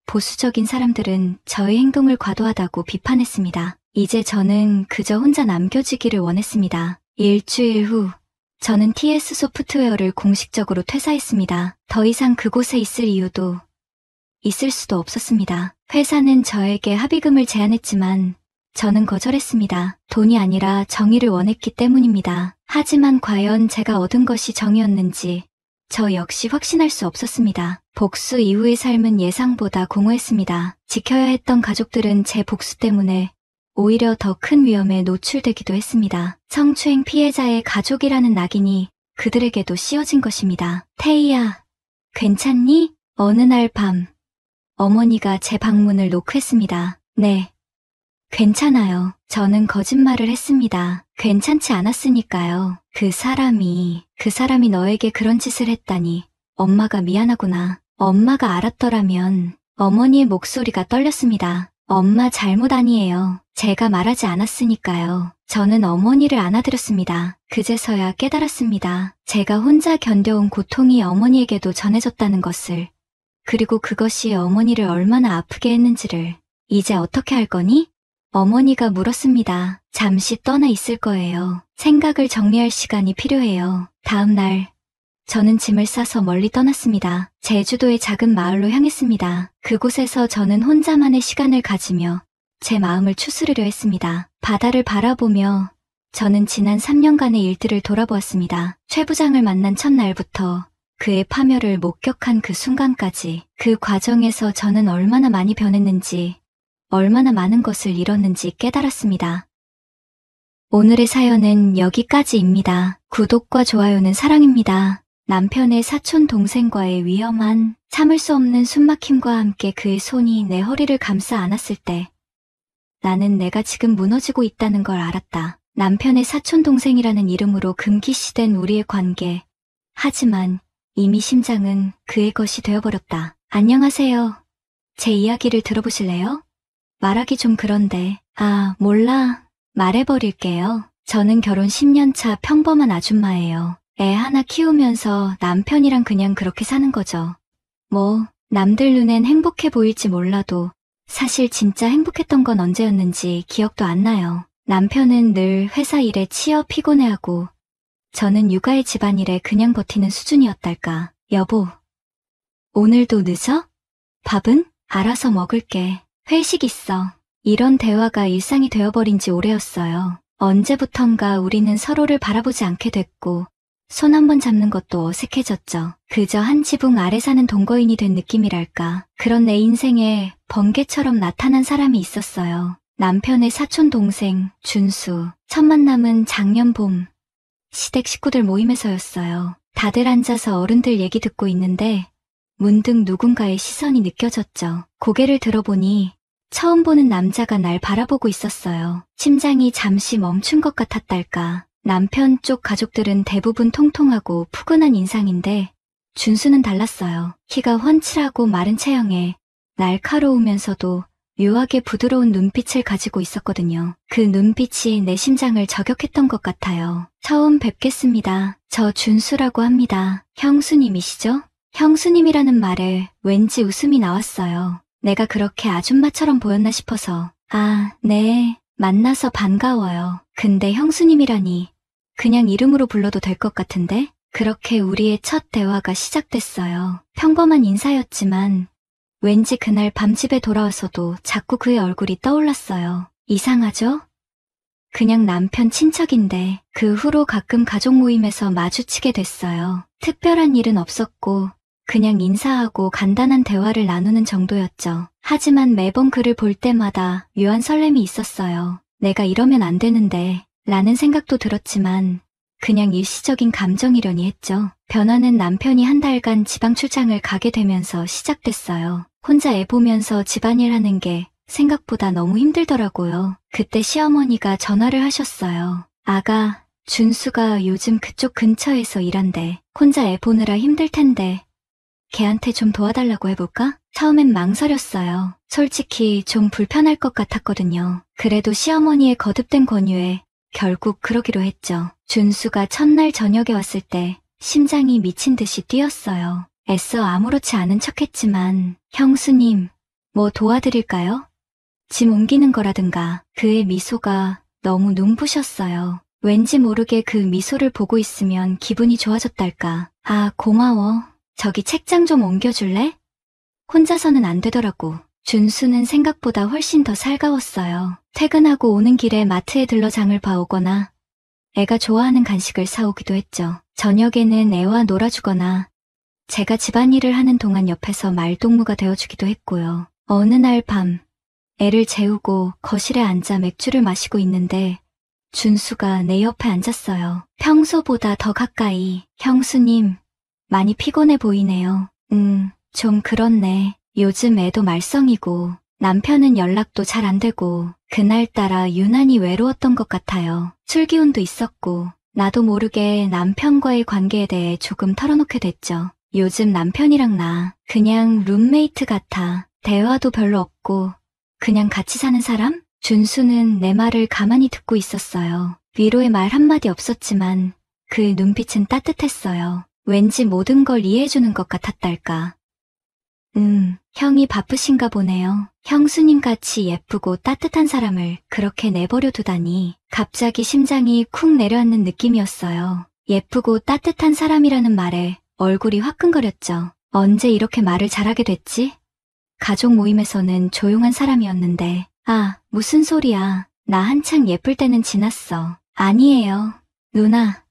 보수적인 사람들은 저의 행동을 과도하다고 비판했습니다. 이제 저는 그저 혼자 남겨지기를 원했습니다. 일주일 후 저는 TS 소프트웨어를 공식적으로 퇴사했습니다. 더 이상 그곳에 있을 이유도 있을 수도 없었습니다. 회사는 저에게 합의금을 제안했지만 저는 거절했습니다. 돈이 아니라 정의를 원했기 때문입니다. 하지만 과연 제가 얻은 것이 정의였는지 저 역시 확신할 수 없었습니다. 복수 이후의 삶은 예상보다 공허했습니다. 지켜야 했던 가족들은 제 복수 때문에 오히려 더 큰 위험에 노출되기도 했습니다. 성추행 피해자의 가족이라는 낙인이 그들에게도 씌워진 것입니다. 태희야, 괜찮니? 어느 날 밤, 어머니가 제 방문을 노크했습니다. 네, 괜찮아요. 저는 거짓말을 했습니다. 괜찮지 않았으니까요. 그 사람이 너에게 그런 짓을 했다니. 엄마가 미안하구나. 엄마가 알았더라면. 어머니의 목소리가 떨렸습니다. 엄마 잘못 아니에요. 제가 말하지 않았으니까요. 저는 어머니를 안아드렸습니다. 그제서야 깨달았습니다. 제가 혼자 견뎌온 고통이 어머니에게도 전해졌다는 것을. 그리고 그것이 어머니를 얼마나 아프게 했는지를. 이제 어떻게 할 거니? 어머니가 물었습니다. 잠시 떠나 있을 거예요. 생각을 정리할 시간이 필요해요. 다음 날, 저는 짐을 싸서 멀리 떠났습니다. 제주도의 작은 마을로 향했습니다. 그곳에서 저는 혼자만의 시간을 가지며 제 마음을 추스르려 했습니다. 바다를 바라보며 저는 지난 3년간의 일들을 돌아보았습니다. 최 부장을 만난 첫날부터 그의 파멸을 목격한 그 순간까지 그 과정에서 저는 얼마나 많이 변했는지 얼마나 많은 것을 잃었는지 깨달았습니다. 오늘의 사연은 여기까지입니다. 구독과 좋아요는 사랑입니다. 남편의 사촌 동생과의 위험한 참을 수 없는 숨막힘과 함께 그의 손이 내 허리를 감싸 안았을 때 나는 내가 지금 무너지고 있다는 걸 알았다. 남편의 사촌 동생이라는 이름으로 금기시된 우리의 관계. 하지만 이미 심장은 그의 것이 되어버렸다. 안녕하세요. 제 이야기를 들어보실래요? 말하기 좀 그런데, 몰라. 말해버릴게요. 저는 결혼 10년 차 평범한 아줌마예요. 애 하나 키우면서 남편이랑 그냥 그렇게 사는 거죠. 남들 눈엔 행복해 보일지 몰라도 사실 진짜 행복했던 건 언제였는지 기억도 안 나요. 남편은 늘 회사 일에 치여 피곤해하고 저는 육아의 집안일에 그냥 버티는 수준이었달까. 여보, 오늘도 늦어? 밥은? 알아서 먹을게. 회식 있어. 이런 대화가 일상이 되어버린 지 오래였어요. 언제부턴가 우리는 서로를 바라보지 않게 됐고 손 한 번 잡는 것도 어색해졌죠. 그저 한 지붕 아래 사는 동거인이 된 느낌이랄까. 그런 내 인생에 번개처럼 나타난 사람이 있었어요. 남편의 사촌 동생 준수. 첫 만남은 작년 봄 시댁 식구들 모임에서였어요. 다들 앉아서 어른들 얘기 듣고 있는데 문득 누군가의 시선이 느껴졌죠. 고개를 들어보니 처음 보는 남자가 날 바라보고 있었어요. 심장이 잠시 멈춘 것 같았달까. 남편 쪽 가족들은 대부분 통통하고 푸근한 인상인데 준수는 달랐어요. 키가 훤칠하고 마른 체형에 날카로우면서도 묘하게 부드러운 눈빛을 가지고 있었거든요. 그 눈빛이 내 심장을 저격했던 것 같아요. 처음 뵙겠습니다. 저 준수라고 합니다. 형수님이시죠? 형수님이라는 말에 왠지 웃음이 나왔어요. 내가 그렇게 아줌마처럼 보였나 싶어서. 네. 만나서 반가워요. 근데 형수님이라니 그냥 이름으로 불러도 될 것 같은데? 그렇게 우리의 첫 대화가 시작됐어요. 평범한 인사였지만 왠지 그날 밤 집에 돌아와서도 자꾸 그의 얼굴이 떠올랐어요. 이상하죠? 그냥 남편 친척인데 그 후로 가끔 가족 모임에서 마주치게 됐어요. 특별한 일은 없었고 그냥 인사하고 간단한 대화를 나누는 정도였죠. 하지만 매번 그를 볼 때마다 묘한 설렘이 있었어요. 내가 이러면 안 되는데 라는 생각도 들었지만 그냥 일시적인 감정이려니 했죠. 변화는 남편이 한 달간 지방 출장을 가게 되면서 시작됐어요. 혼자 애 보면서 집안일 하는 게 생각보다 너무 힘들더라고요. 그때 시어머니가 전화를 하셨어요. 아가, 준수가 요즘 그쪽 근처에서 일한대. 혼자 애 보느라 힘들 텐데 걔한테 좀 도와달라고 해볼까? 처음엔 망설였어요. 솔직히 좀 불편할 것 같았거든요. 그래도 시어머니의 거듭된 권유에 결국 그러기로 했죠. 준수가 첫날 저녁에 왔을 때 심장이 미친 듯이 뛰었어요. 애써 아무렇지 않은 척했지만 형수님, 뭐 도와드릴까요? 짐 옮기는 거라든가. 그의 미소가 너무 눈부셨어요. 왠지 모르게 그 미소를 보고 있으면 기분이 좋아졌달까. 고마워. 저기 책장 좀 옮겨줄래? 혼자서는 안 되더라고. 준수는 생각보다 훨씬 더 살가웠어요. 퇴근하고 오는 길에 마트에 들러 장을 봐오거나 애가 좋아하는 간식을 사오기도 했죠. 저녁에는 애와 놀아주거나 제가 집안일을 하는 동안 옆에서 말동무가 되어주기도 했고요. 어느 날 밤, 애를 재우고 거실에 앉아 맥주를 마시고 있는데 준수가 내 옆에 앉았어요. 평소보다 더 가까이. 형수님, 많이 피곤해 보이네요. 좀 그렇네. 요즘 애도 말썽이고 남편은 연락도 잘 안 되고 그날따라 유난히 외로웠던 것 같아요. 술기운도 있었고 나도 모르게 남편과의 관계에 대해 조금 털어놓게 됐죠. 요즘 남편이랑 나 그냥 룸메이트 같아. 대화도 별로 없고 그냥 같이 사는 사람? 준수는 내 말을 가만히 듣고 있었어요. 위로의 말 한마디 없었지만 그 눈빛은 따뜻했어요. 왠지 모든 걸 이해해주는 것 같았달까. 형이 바쁘신가 보네요. 형수님같이 예쁘고 따뜻한 사람을 그렇게 내버려 두다니 갑자기 심장이 쿵 내려앉는 느낌이었어요. 예쁘고 따뜻한 사람이라는 말에 얼굴이 화끈거렸죠. 언제 이렇게 말을 잘하게 됐지? 가족 모임에서는 조용한 사람이었는데 무슨 소리야. 나 한창 예쁠 때는 지났어. 아니에요. 누나,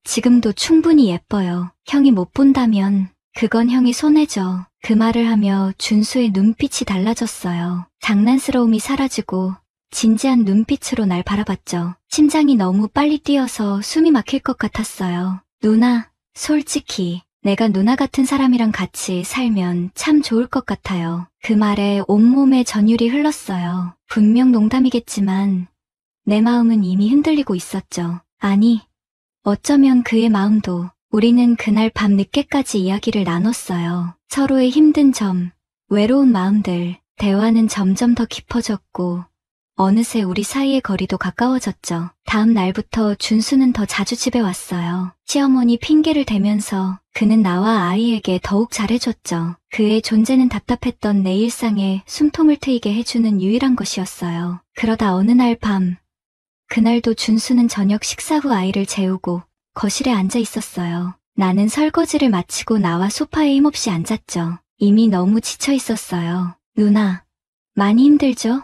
지금도 충분히 예뻐요. 형이 못 본다면 그건 형이 손해죠. 그 말을 하며 준수의 눈빛이 달라졌어요. 장난스러움이 사라지고 진지한 눈빛으로 날 바라봤죠. 심장이 너무 빨리 뛰어서 숨이 막힐 것 같았어요. 누나, 솔직히 내가 누나 같은 사람이랑 같이 살면 참 좋을 것 같아요. 그 말에 온몸에 전율이 흘렀어요. 분명 농담이겠지만 내 마음은 이미 흔들리고 있었죠. 아니, 어쩌면 그의 마음도. 우리는 그날 밤 늦게까지 이야기를 나눴어요. 서로의 힘든 점, 외로운 마음들, 대화는 점점 더 깊어졌고 어느새 우리 사이의 거리도 가까워졌죠. 다음 날부터 준수는 더 자주 집에 왔어요. 시어머니 핑계를 대면서 그는 나와 아이에게 더욱 잘해줬죠. 그의 존재는 답답했던 내 일상에 숨통을 트이게 해주는 유일한 것이었어요. 그러다 어느 날 밤, 그날도 준수는 저녁 식사 후 아이를 재우고 거실에 앉아 있었어요. 나는 설거지를 마치고 나와 소파에 힘없이 앉았죠. 이미 너무 지쳐 있었어요. 누나, 많이 힘들죠?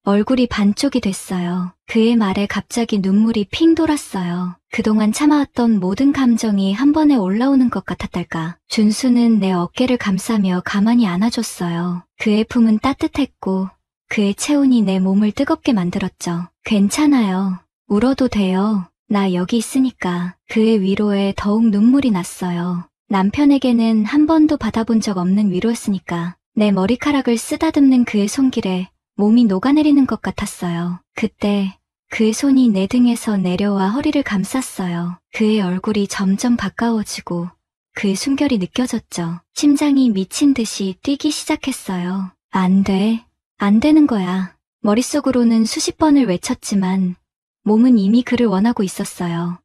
얼굴이 반쪽이 됐어요. 그의 말에 갑자기 눈물이 핑 돌았어요. 그동안 참아왔던 모든 감정이 한 번에 올라오는 것 같았달까. 준수는 내 어깨를 감싸며 가만히 안아줬어요. 그의 품은 따뜻했고 그의 체온이 내 몸을 뜨겁게 만들었죠. 괜찮아요. 울어도 돼요. 나 여기 있으니까. 그의 위로에 더욱 눈물이 났어요. 남편에게는 한 번도 받아본 적 없는 위로였으니까. 내 머리카락을 쓰다듬는 그의 손길에 몸이 녹아내리는 것 같았어요. 그때 그의 손이 내 등에서 내려와 허리를 감쌌어요. 그의 얼굴이 점점 가까워지고 그의 숨결이 느껴졌죠. 심장이 미친 듯이 뛰기 시작했어요. 안 돼. 안 되는 거야. 머릿속으로는 수십 번을 외쳤지만 몸은 이미 그를 원하고 있었어요.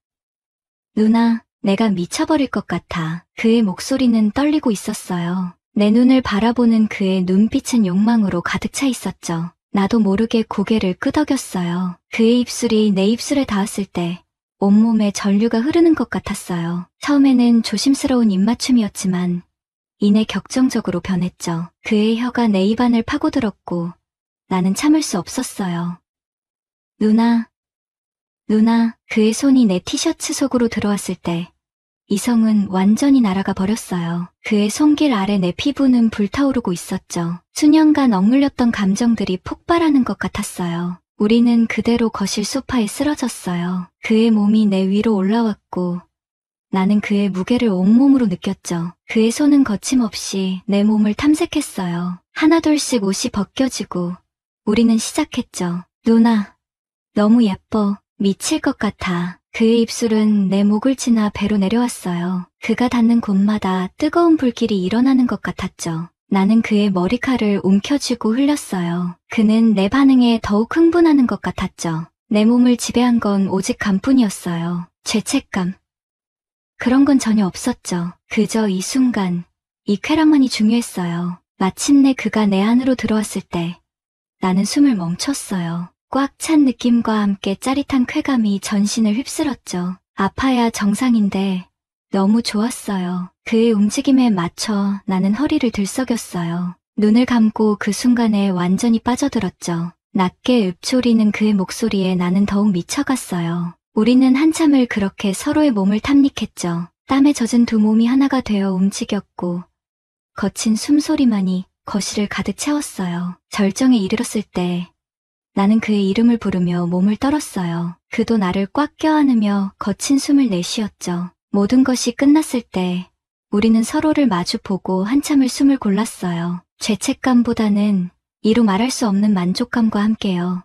누나, 내가 미쳐버릴 것 같아. 그의 목소리는 떨리고 있었어요. 내 눈을 바라보는 그의 눈빛은 욕망으로 가득 차 있었죠. 나도 모르게 고개를 끄덕였어요. 그의 입술이 내 입술에 닿았을 때 온몸에 전류가 흐르는 것 같았어요. 처음에는 조심스러운 입맞춤이었지만 이내 격정적으로 변했죠. 그의 혀가 내 입안을 파고들었고 나는 참을 수 없었어요. 누나, 그의 손이 내 티셔츠 속으로 들어왔을 때 이성은 완전히 날아가 버렸어요. 그의 손길 아래 내 피부는 불타오르고 있었죠. 수년간 억눌렸던 감정들이 폭발하는 것 같았어요. 우리는 그대로 거실 소파에 쓰러졌어요. 그의 몸이 내 위로 올라왔고 나는 그의 무게를 온몸으로 느꼈죠. 그의 손은 거침없이 내 몸을 탐색했어요. 하나둘씩 옷이 벗겨지고 우리는 시작했죠. 누나, 너무 예뻐. 미칠 것 같아. 그의 입술은 내 목을 지나 배로 내려왔어요. 그가 닿는 곳마다 뜨거운 불길이 일어나는 것 같았죠. 나는 그의 머리칼을 움켜쥐고 흘렸어요. 그는 내 반응에 더욱 흥분하는 것 같았죠. 내 몸을 지배한 건 오직 감뿐이었어요. 죄책감. 그런 건 전혀 없었죠. 그저 이 순간, 이 쾌락만이 중요했어요. 마침내 그가 내 안으로 들어왔을 때 나는 숨을 멈췄어요. 꽉 찬 느낌과 함께 짜릿한 쾌감이 전신을 휩쓸었죠. 아파야 정상인데 너무 좋았어요. 그의 움직임에 맞춰 나는 허리를 들썩였어요. 눈을 감고 그 순간에 완전히 빠져들었죠. 낮게 읊조리는 그의 목소리에 나는 더욱 미쳐갔어요. 우리는 한참을 그렇게 서로의 몸을 탐닉했죠. 땀에 젖은 두 몸이 하나가 되어 움직였고 거친 숨소리만이 거실을 가득 채웠어요. 절정에 이르렀을 때 나는 그의 이름을 부르며 몸을 떨었어요. 그도 나를 꽉 껴안으며 거친 숨을 내쉬었죠. 모든 것이 끝났을 때 우리는 서로를 마주보고 한참을 숨을 골랐어요. 죄책감보다는 이루 말할 수 없는 만족감과 함께요.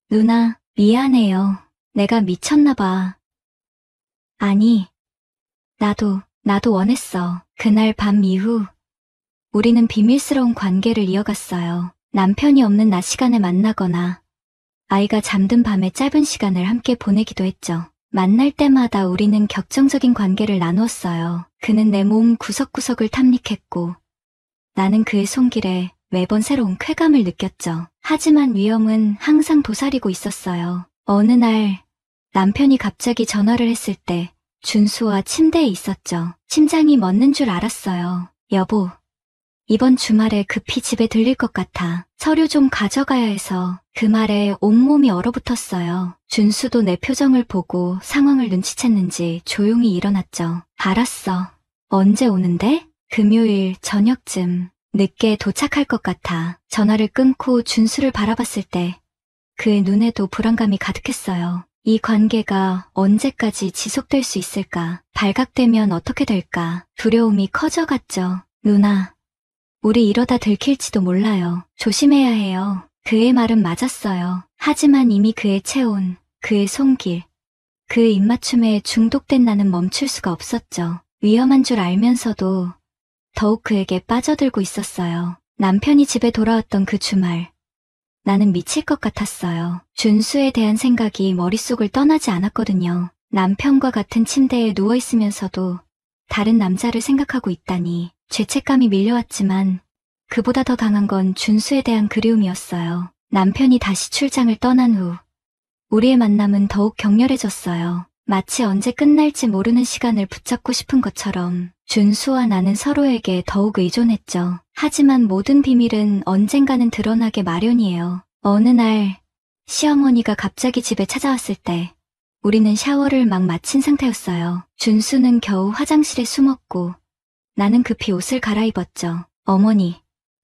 누나, 미안해요. 내가 미쳤나 봐. 아니, 나도 원했어. 그날 밤 이후 우리는 비밀스러운 관계를 이어갔어요. 남편이 없는 낮 시간에 만나거나 아이가 잠든 밤에 짧은 시간을 함께 보내기도 했죠. 만날 때마다 우리는 격정적인 관계를 나누었어요. 그는 내 몸 구석구석을 탐닉했고 나는 그의 손길에 매번 새로운 쾌감을 느꼈죠. 하지만 위험은 항상 도사리고 있었어요. 어느 날 남편이 갑자기 전화를 했을 때 준수와 침대에 있었죠. 심장이 멎는 줄 알았어요. 여보, 이번 주말에 급히 집에 들릴 것 같아. 서류 좀 가져가야 해서. 그 말에 온몸이 얼어붙었어요. 준수도 내 표정을 보고 상황을 눈치챘는지 조용히 일어났죠. 알았어. 언제 오는데? 금요일 저녁쯤. 늦게 도착할 것 같아. 전화를 끊고 준수를 바라봤을 때 그의 눈에도 불안감이 가득했어요. 이 관계가 언제까지 지속될 수 있을까? 발각되면 어떻게 될까? 두려움이 커져갔죠. 누나, 우리 이러다 들킬지도 몰라요. 조심해야 해요. 그의 말은 맞았어요. 하지만 이미 그의 체온, 그의 손길, 그의 입맞춤에 중독된 나는 멈출 수가 없었죠. 위험한 줄 알면서도 더욱 그에게 빠져들고 있었어요. 남편이 집에 돌아왔던 그 주말, 나는 미칠 것 같았어요. 준수에 대한 생각이 머릿속을 떠나지 않았거든요. 남편과 같은 침대에 누워있으면서도 다른 남자를 생각하고 있다니. 죄책감이 밀려왔지만 그보다 더 강한 건 준수에 대한 그리움이었어요. 남편이 다시 출장을 떠난 후 우리의 만남은 더욱 격렬해졌어요. 마치 언제 끝날지 모르는 시간을 붙잡고 싶은 것처럼 준수와 나는 서로에게 더욱 의존했죠. 하지만 모든 비밀은 언젠가는 드러나게 마련이에요. 어느 날 시어머니가 갑자기 집에 찾아왔을 때 우리는 샤워를 막 마친 상태였어요. 준수는 겨우 화장실에 숨었고 나는 급히 옷을 갈아입었죠. 어머니,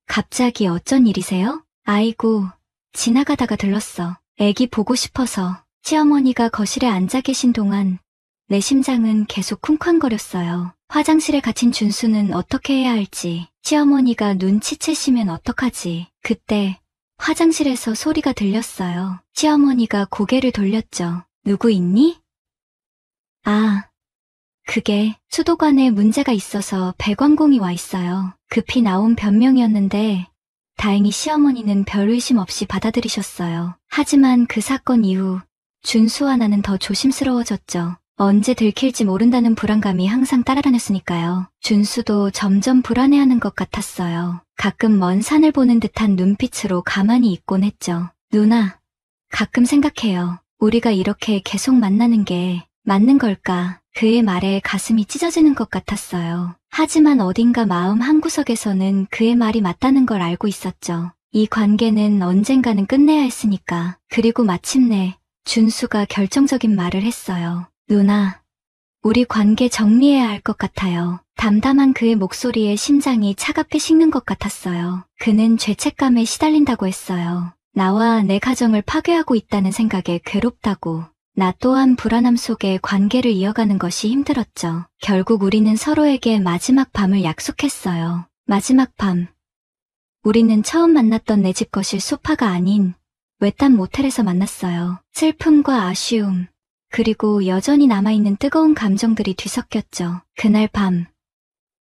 갑자기 어쩐 일이세요? 아이고, 지나가다가 들렀어. 애기 보고 싶어서. 시어머니가 거실에 앉아 계신 동안 내 심장은 계속 쿵쾅거렸어요. 화장실에 갇힌 준수는 어떻게 해야 할지, 시어머니가 눈치채시면 어떡하지. 그때 화장실에서 소리가 들렸어요. 시어머니가 고개를 돌렸죠. 누구 있니? 아, 그게 수도관에 문제가 있어서 배관공이 와 있어요. 급히 나온 변명이었는데 다행히 시어머니는 별 의심 없이 받아들이셨어요. 하지만 그 사건 이후 준수와 나는 더 조심스러워졌죠. 언제 들킬지 모른다는 불안감이 항상 따라다녔으니까요. 준수도 점점 불안해하는 것 같았어요. 가끔 먼 산을 보는 듯한 눈빛으로 가만히 있곤 했죠. 누나, 가끔 생각해요. 우리가 이렇게 계속 만나는 게 맞는 걸까? 그의 말에 가슴이 찢어지는 것 같았어요. 하지만 어딘가 마음 한구석에서는 그의 말이 맞다는 걸 알고 있었죠. 이 관계는 언젠가는 끝내야 했으니까. 그리고 마침내 준수가 결정적인 말을 했어요. 누나, 우리 관계 정리해야 할 것 같아요. 담담한 그의 목소리에 심장이 차갑게 식는 것 같았어요. 그는 죄책감에 시달린다고 했어요. 나와 내 가정을 파괴하고 있다는 생각에 괴롭다고. 나 또한 불안함 속에 관계를 이어가는 것이 힘들었죠. 결국 우리는 서로에게 마지막 밤을 약속했어요. 마지막 밤. 우리는 처음 만났던 내 집 거실 소파가 아닌 외딴 모텔에서 만났어요. 슬픔과 아쉬움, 그리고 여전히 남아있는 뜨거운 감정들이 뒤섞였죠. 그날 밤,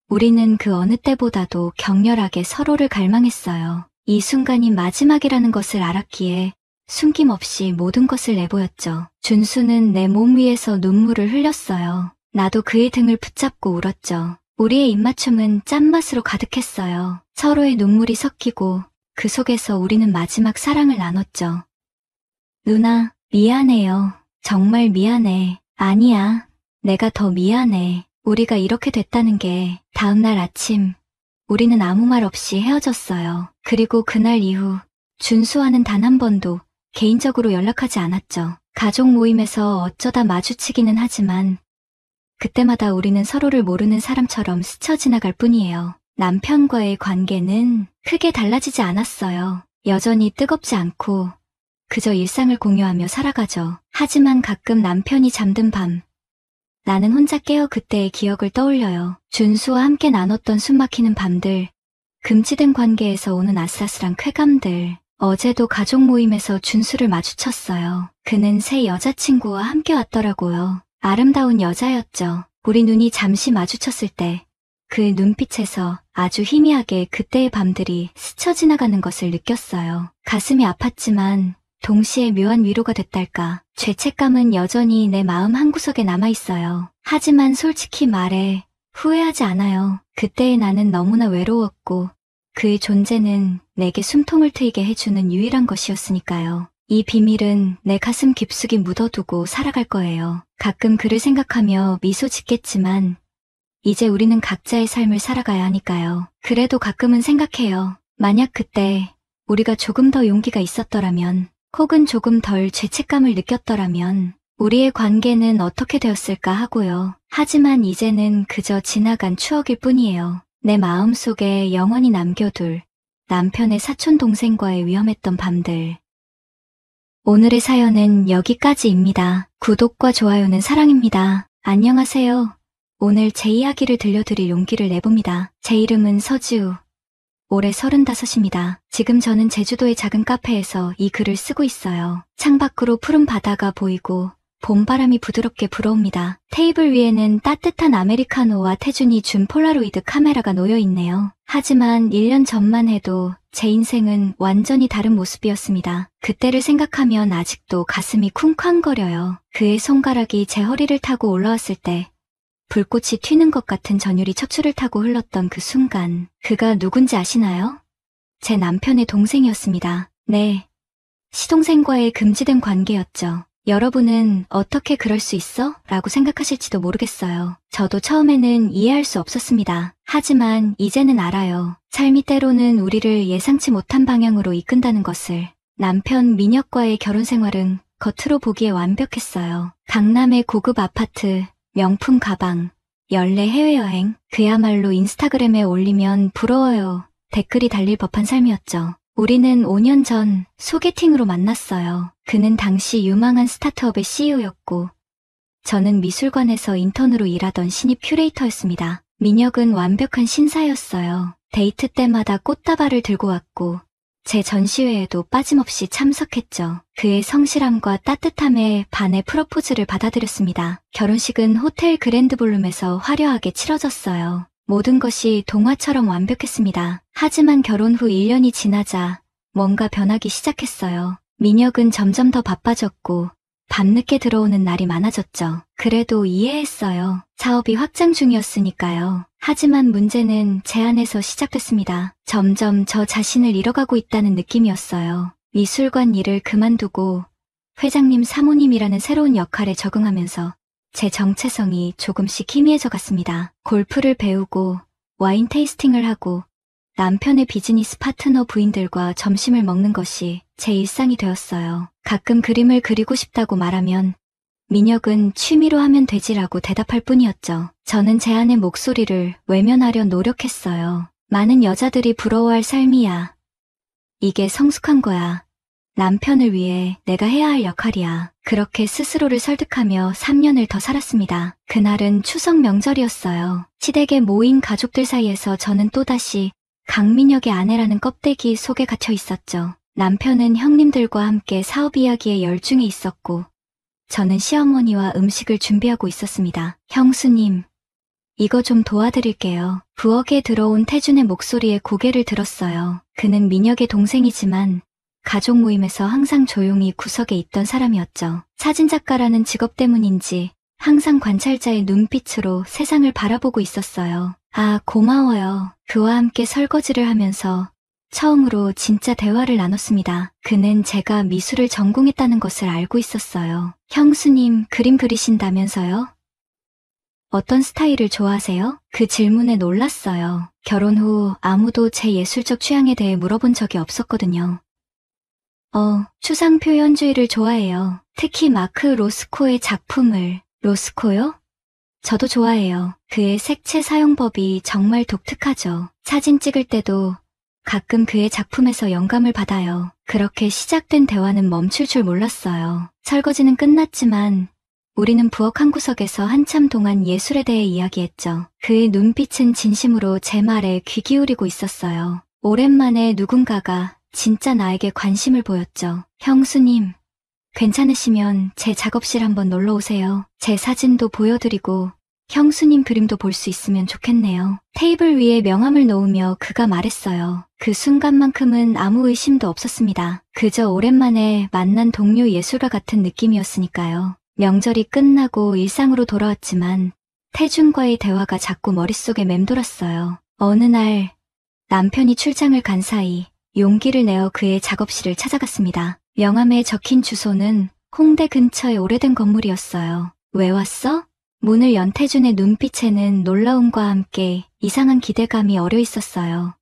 우리는 그 어느 때보다도 격렬하게 서로를 갈망했어요. 이 순간이 마지막이라는 것을 알았기에 숨김없이 모든 것을 내보였죠. 준수는 내 몸 위에서 눈물을 흘렸어요. 나도 그의 등을 붙잡고 울었죠. 우리의 입맞춤은 짠맛으로 가득했어요. 서로의 눈물이 섞이고 그 속에서 우리는 마지막 사랑을 나눴죠. 누나, 미안해요. 정말 미안해. 아니야. 내가 더 미안해. 우리가 이렇게 됐다는 게. 다음날 아침 우리는 아무 말 없이 헤어졌어요. 그리고 그날 이후 준수와는 단 한 번도 개인적으로 연락하지 않았죠. 가족 모임에서 어쩌다 마주치기는 하지만 그때마다 우리는 서로를 모르는 사람처럼 스쳐 지나갈 뿐이에요. 남편과의 관계는 크게 달라지지 않았어요. 여전히 뜨겁지 않고 그저 일상을 공유하며 살아가죠. 하지만 가끔 남편이 잠든 밤, 나는 혼자 깨어 그때의 기억을 떠올려요. 준수와 함께 나눴던 숨막히는 밤들, 금지된 관계에서 오는 아슬아슬한 쾌감들. 어제도 가족 모임에서 준수를 마주쳤어요. 그는 새 여자친구와 함께 왔더라고요. 아름다운 여자였죠. 우리 눈이 잠시 마주쳤을 때 그 눈빛에서 아주 희미하게 그때의 밤들이 스쳐 지나가는 것을 느꼈어요. 가슴이 아팠지만 동시에 묘한 위로가 됐달까. 죄책감은 여전히 내 마음 한구석에 남아있어요. 하지만 솔직히 말해 후회하지 않아요. 그때의 나는 너무나 외로웠고 그의 존재는 내게 숨통을 트이게 해주는 유일한 것이었으니까요. 이 비밀은 내 가슴 깊숙이 묻어두고 살아갈 거예요. 가끔 그를 생각하며 미소 짓겠지만 이제 우리는 각자의 삶을 살아가야 하니까요. 그래도 가끔은 생각해요. 만약 그때 우리가 조금 더 용기가 있었더라면, 혹은 조금 덜 죄책감을 느꼈더라면 우리의 관계는 어떻게 되었을까 하고요. 하지만 이제는 그저 지나간 추억일 뿐이에요. 내 마음속에 영원히 남겨둘 남편의 사촌 동생과의 위험했던 밤들. 오늘의 사연은 여기까지입니다. 구독과 좋아요는 사랑입니다. 안녕하세요. 오늘 제 이야기를 들려드릴 용기를 내봅니다. 제 이름은 서지우. 올해 35입니다. 지금 저는 제주도의 작은 카페에서 이 글을 쓰고 있어요. 창밖으로 푸른 바다가 보이고 봄바람이 부드럽게 불어옵니다. 테이블 위에는 따뜻한 아메리카노와 태준이 준 폴라로이드 카메라가 놓여있네요. 하지만 1년 전만 해도 제 인생은 완전히 다른 모습이었습니다. 그때를 생각하면 아직도 가슴이 쿵쾅거려요. 그의 손가락이 제 허리를 타고 올라왔을 때 불꽃이 튀는 것 같은 전율이 척추를 타고 흘렀던 그 순간, 그가 누군지 아시나요? 제 남편의 동생이었습니다. 네, 시동생과의 금지된 관계였죠. 여러분은 어떻게 그럴 수 있어? 라고 생각하실지도 모르겠어요. 저도 처음에는 이해할 수 없었습니다. 하지만 이제는 알아요. 삶이 때로는 우리를 예상치 못한 방향으로 이끈다는 것을. 남편 민혁과의 결혼 생활은 겉으로 보기에 완벽했어요. 강남의 고급 아파트, 명품 가방, 연례 해외여행, 그야말로 인스타그램에 올리면 부러워요. 댓글이 달릴 법한 삶이었죠. 우리는 5년 전 소개팅으로 만났어요. 그는 당시 유망한 스타트업의 CEO였고 저는 미술관에서 인턴으로 일하던 신입 큐레이터였습니다. 민혁은 완벽한 신사였어요. 데이트 때마다 꽃다발을 들고 왔고 제 전시회에도 빠짐없이 참석했죠. 그의 성실함과 따뜻함에 반해 프로포즈를 받아들였습니다. 결혼식은 호텔 그랜드볼룸에서 화려하게 치러졌어요. 모든 것이 동화처럼 완벽했습니다. 하지만 결혼 후 1년이 지나자 뭔가 변하기 시작했어요. 민혁은 점점 더 바빠졌고 밤늦게 들어오는 날이 많아졌죠. 그래도 이해했어요. 사업이 확장 중이었으니까요. 하지만 문제는 제 안에서 시작됐습니다. 점점 저 자신을 잃어가고 있다는 느낌이었어요. 미술관 일을 그만두고 회장님 사모님이라는 새로운 역할에 적응하면서 제 정체성이 조금씩 희미해져 갔습니다. 골프를 배우고 와인 테이스팅을 하고 남편의 비즈니스 파트너 부인들과 점심을 먹는 것이 제 일상이 되었어요. 가끔 그림을 그리고 싶다고 말하면 민혁은 취미로 하면 되지라고 대답할 뿐이었죠. 저는 제 안의 목소리를 외면하려 노력했어요. 많은 여자들이 부러워할 삶이야. 이게 성숙한 거야. 남편을 위해 내가 해야 할 역할이야. 그렇게 스스로를 설득하며 3년을 더 살았습니다. 그날은 추석 명절이었어요. 시댁에 모인 가족들 사이에서 저는 또다시 강민혁의 아내라는 껍데기 속에 갇혀 있었죠. 남편은 형님들과 함께 사업 이야기에 열중해 있었고 저는 시어머니와 음식을 준비하고 있었습니다. 형수님, 이거 좀 도와드릴게요. 부엌에 들어온 태준의 목소리에 고개를 들었어요. 그는 민혁의 동생이지만 가족 모임에서 항상 조용히 구석에 있던 사람이었죠. 사진작가라는 직업 때문인지 항상 관찰자의 눈빛으로 세상을 바라보고 있었어요. 아, 고마워요. 그와 함께 설거지를 하면서 처음으로 진짜 대화를 나눴습니다. 그는 제가 미술을 전공했다는 것을 알고 있었어요. 형수님, 그림 그리신다면서요? 어떤 스타일을 좋아하세요? 그 질문에 놀랐어요. 결혼 후 아무도 제 예술적 취향에 대해 물어본 적이 없었거든요. 추상 표현주의를 좋아해요. 특히 마크 로스코의 작품을. 로스코요? 저도 좋아해요. 그의 색채 사용법이 정말 독특하죠. 사진 찍을 때도 가끔 그의 작품에서 영감을 받아요. 그렇게 시작된 대화는 멈출 줄 몰랐어요. 설거지는 끝났지만 우리는 부엌 한 구석에서 한참 동안 예술에 대해 이야기했죠. 그의 눈빛은 진심으로 제 말에 귀 기울이고 있었어요. 오랜만에 누군가가 진짜 나에게 관심을 보였죠. 형수님, 괜찮으시면 제 작업실 한번 놀러 오세요. 제 사진도 보여드리고 형수님 그림도 볼 수 있으면 좋겠네요. 테이블 위에 명함을 놓으며 그가 말했어요. 그 순간만큼은 아무 의심도 없었습니다. 그저 오랜만에 만난 동료 예술가 같은 느낌이었으니까요. 명절이 끝나고 일상으로 돌아왔지만 태준과의 대화가 자꾸 머릿속에 맴돌았어요. 어느 날 남편이 출장을 간 사이 용기를 내어 그의 작업실을 찾아갔습니다. 명함에 적힌 주소는 홍대 근처의 오래된 건물이었어요. 왜 왔어? 문을 연 태준의 눈빛에는 놀라움과 함께 이상한 기대감이 어려 있었어요.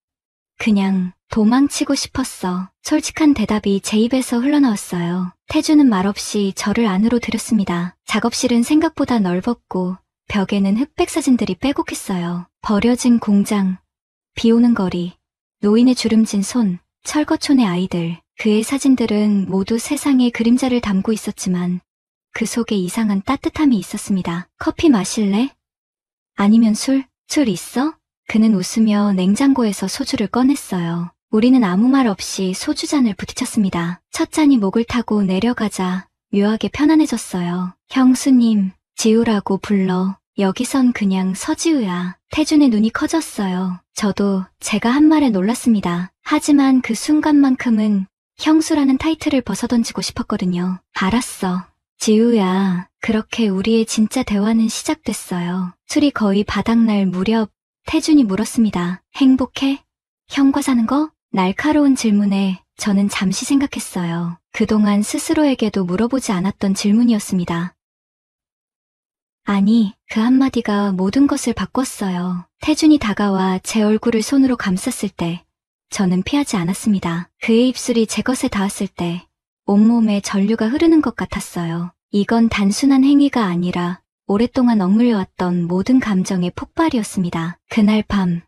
그냥 도망치고 싶었어. 솔직한 대답이 제 입에서 흘러나왔어요. 태준은 말없이 저를 안으로 들였습니다. 작업실은 생각보다 넓었고 벽에는 흑백 사진들이 빼곡했어요. 버려진 공장, 비오는 거리, 노인의 주름진 손, 철거촌의 아이들. 그의 사진들은 모두 세상의 그림자를 담고 있었지만 그 속에 이상한 따뜻함이 있었습니다. 커피 마실래? 아니면 술? 술 있어? 그는 웃으며 냉장고에서 소주를 꺼냈어요. 우리는 아무 말 없이 소주잔을 부딪혔습니다. 첫 잔이 목을 타고 내려가자 묘하게 편안해졌어요. 형수님, 지우라고 불러. 여기선 그냥 서지우야. 태준의 눈이 커졌어요. 저도 제가 한 말에 놀랐습니다. 하지만 그 순간만큼은 형수라는 타이틀을 벗어던지고 싶었거든요. 알았어. 지우야. 그렇게 우리의 진짜 대화는 시작됐어요. 술이 거의 바닥날 무렵 태준이 물었습니다. 행복해? 형과 사는 거? 날카로운 질문에 저는 잠시 생각했어요. 그동안 스스로에게도 물어보지 않았던 질문이었습니다. 아니, 그 한마디가 모든 것을 바꿨어요. 태준이 다가와 제 얼굴을 손으로 감쌌을 때 저는 피하지 않았습니다. 그의 입술이 제 것에 닿았을 때 온몸에 전류가 흐르는 것 같았어요. 이건 단순한 행위가 아니라 오랫동안 억눌려왔던 모든 감정의 폭발이었습니다. 그날 밤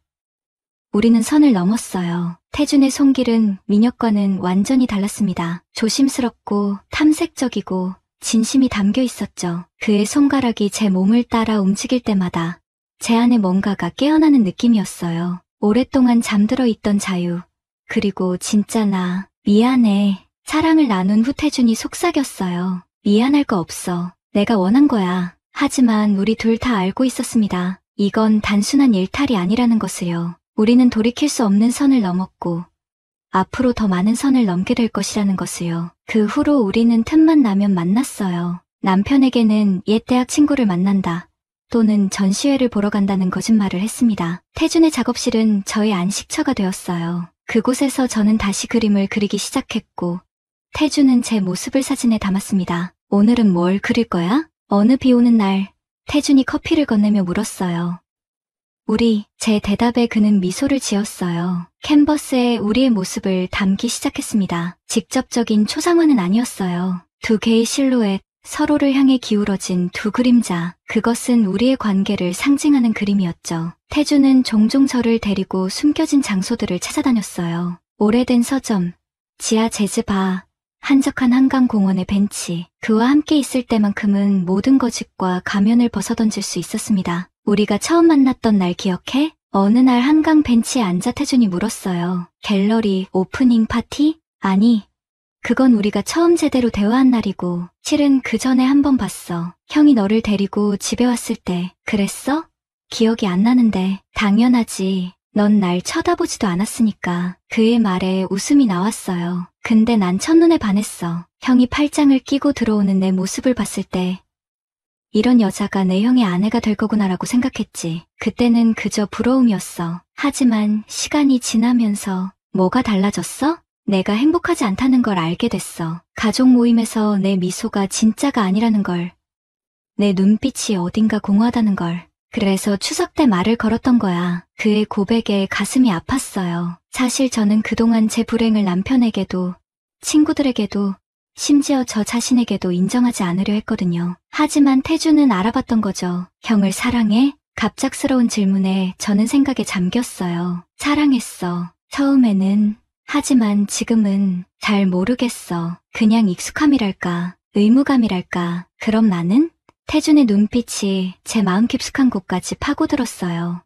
우리는 선을 넘었어요. 태준의 손길은 민혁과는 완전히 달랐습니다. 조심스럽고 탐색적이고 진심이 담겨 있었죠. 그의 손가락이 제 몸을 따라 움직일 때마다 제 안에 뭔가가 깨어나는 느낌이었어요. 오랫동안 잠들어 있던 자유. 그리고 진짜 나 미안해. 사랑을 나눈 후 태준이 속삭였어요. 미안할 거 없어. 내가 원한 거야. 하지만 우리 둘 다 알고 있었습니다. 이건 단순한 일탈이 아니라는 것을요. 우리는 돌이킬 수 없는 선을 넘었고 앞으로 더 많은 선을 넘게 될 것이라는 것을요. 그 후로 우리는 틈만 나면 만났어요. 남편에게는 옛 대학 친구를 만난다 또는 전시회를 보러 간다는 거짓말을 했습니다. 태준의 작업실은 저의 안식처가 되었어요. 그곳에서 저는 다시 그림을 그리기 시작했고 태준은 제 모습을 사진에 담았습니다. 오늘은 뭘 그릴 거야? 어느 비 오는 날 태준이 커피를 건네며 물었어요. 제 대답에 그는 미소를 지었어요. 캔버스에 우리의 모습을 담기 시작했습니다. 직접적인 초상화는 아니었어요. 두 개의 실루엣, 서로를 향해 기울어진 두 그림자. 그것은 우리의 관계를 상징하는 그림이었죠. 태준은 종종 저를 데리고 숨겨진 장소들을 찾아다녔어요. 오래된 서점, 지하 재즈바, 한적한 한강공원의 벤치. 그와 함께 있을 때만큼은 모든 거짓과 가면을 벗어던질 수 있었습니다. 우리가 처음 만났던 날 기억해? 어느 날 한강 벤치에 앉아 태준이 물었어요. 갤러리 오프닝 파티? 아니, 그건 우리가 처음 제대로 대화한 날이고 실은 그 전에 한 번 봤어. 형이 너를 데리고 집에 왔을 때. 그랬어? 기억이 안 나는데. 당연하지. 넌 날 쳐다보지도 않았으니까. 그의 말에 웃음이 나왔어요. 근데 난 첫눈에 반했어. 형이 팔짱을 끼고 들어오는 내 모습을 봤을 때 이런 여자가 내 형의 아내가 될 거구나라고 생각했지. 그때는 그저 부러움이었어. 하지만 시간이 지나면서 뭐가 달라졌어? 내가 행복하지 않다는 걸 알게 됐어. 가족 모임에서 내 미소가 진짜가 아니라는 걸. 내 눈빛이 어딘가 공허하다는 걸. 그래서 추석 때 말을 걸었던 거야. 그의 고백에 가슴이 아팠어요. 사실 저는 그동안 제 불행을 남편에게도 친구들에게도 심지어 저 자신에게도 인정하지 않으려 했거든요. 하지만 태주는 알아봤던 거죠. 형을 사랑해? 갑작스러운 질문에 저는 생각에 잠겼어요. 사랑했어. 처음에는. 하지만 지금은 잘 모르겠어. 그냥 익숙함이랄까, 의무감이랄까. 그럼 나는? 태준의 눈빛이 제 마음 깊숙한 곳까지 파고들었어요.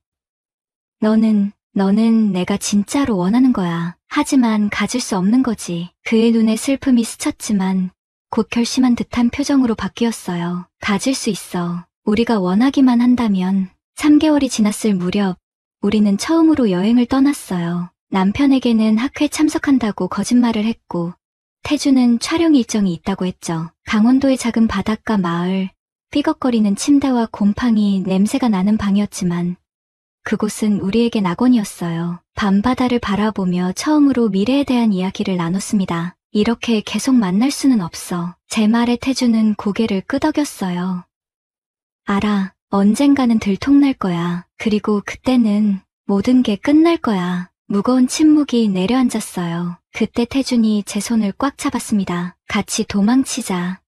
너는 내가 진짜로 원하는 거야. 하지만 가질 수 없는 거지. 그의 눈에 슬픔이 스쳤지만 곧 결심한 듯한 표정으로 바뀌었어요. 가질 수 있어. 우리가 원하기만 한다면. 3개월이 지났을 무렵 우리는 처음으로 여행을 떠났어요. 남편에게는 학회에 참석한다고 거짓말을 했고 태주는 촬영 일정이 있다고 했죠. 강원도의 작은 바닷가 마을, 삐걱거리는 침대와 곰팡이 냄새가 나는 방이었지만 그곳은 우리에겐 낙원이었어요. 밤바다를 바라보며 처음으로 미래에 대한 이야기를 나눴습니다. 이렇게 계속 만날 수는 없어. 제 말에 태주는 고개를 끄덕였어요. 알아. 언젠가는 들통날 거야. 그리고 그때는 모든 게 끝날 거야. 무거운 침묵이 내려앉았어요. 그때 태준이 제 손을 꽉 잡았습니다. 같이 도망치자.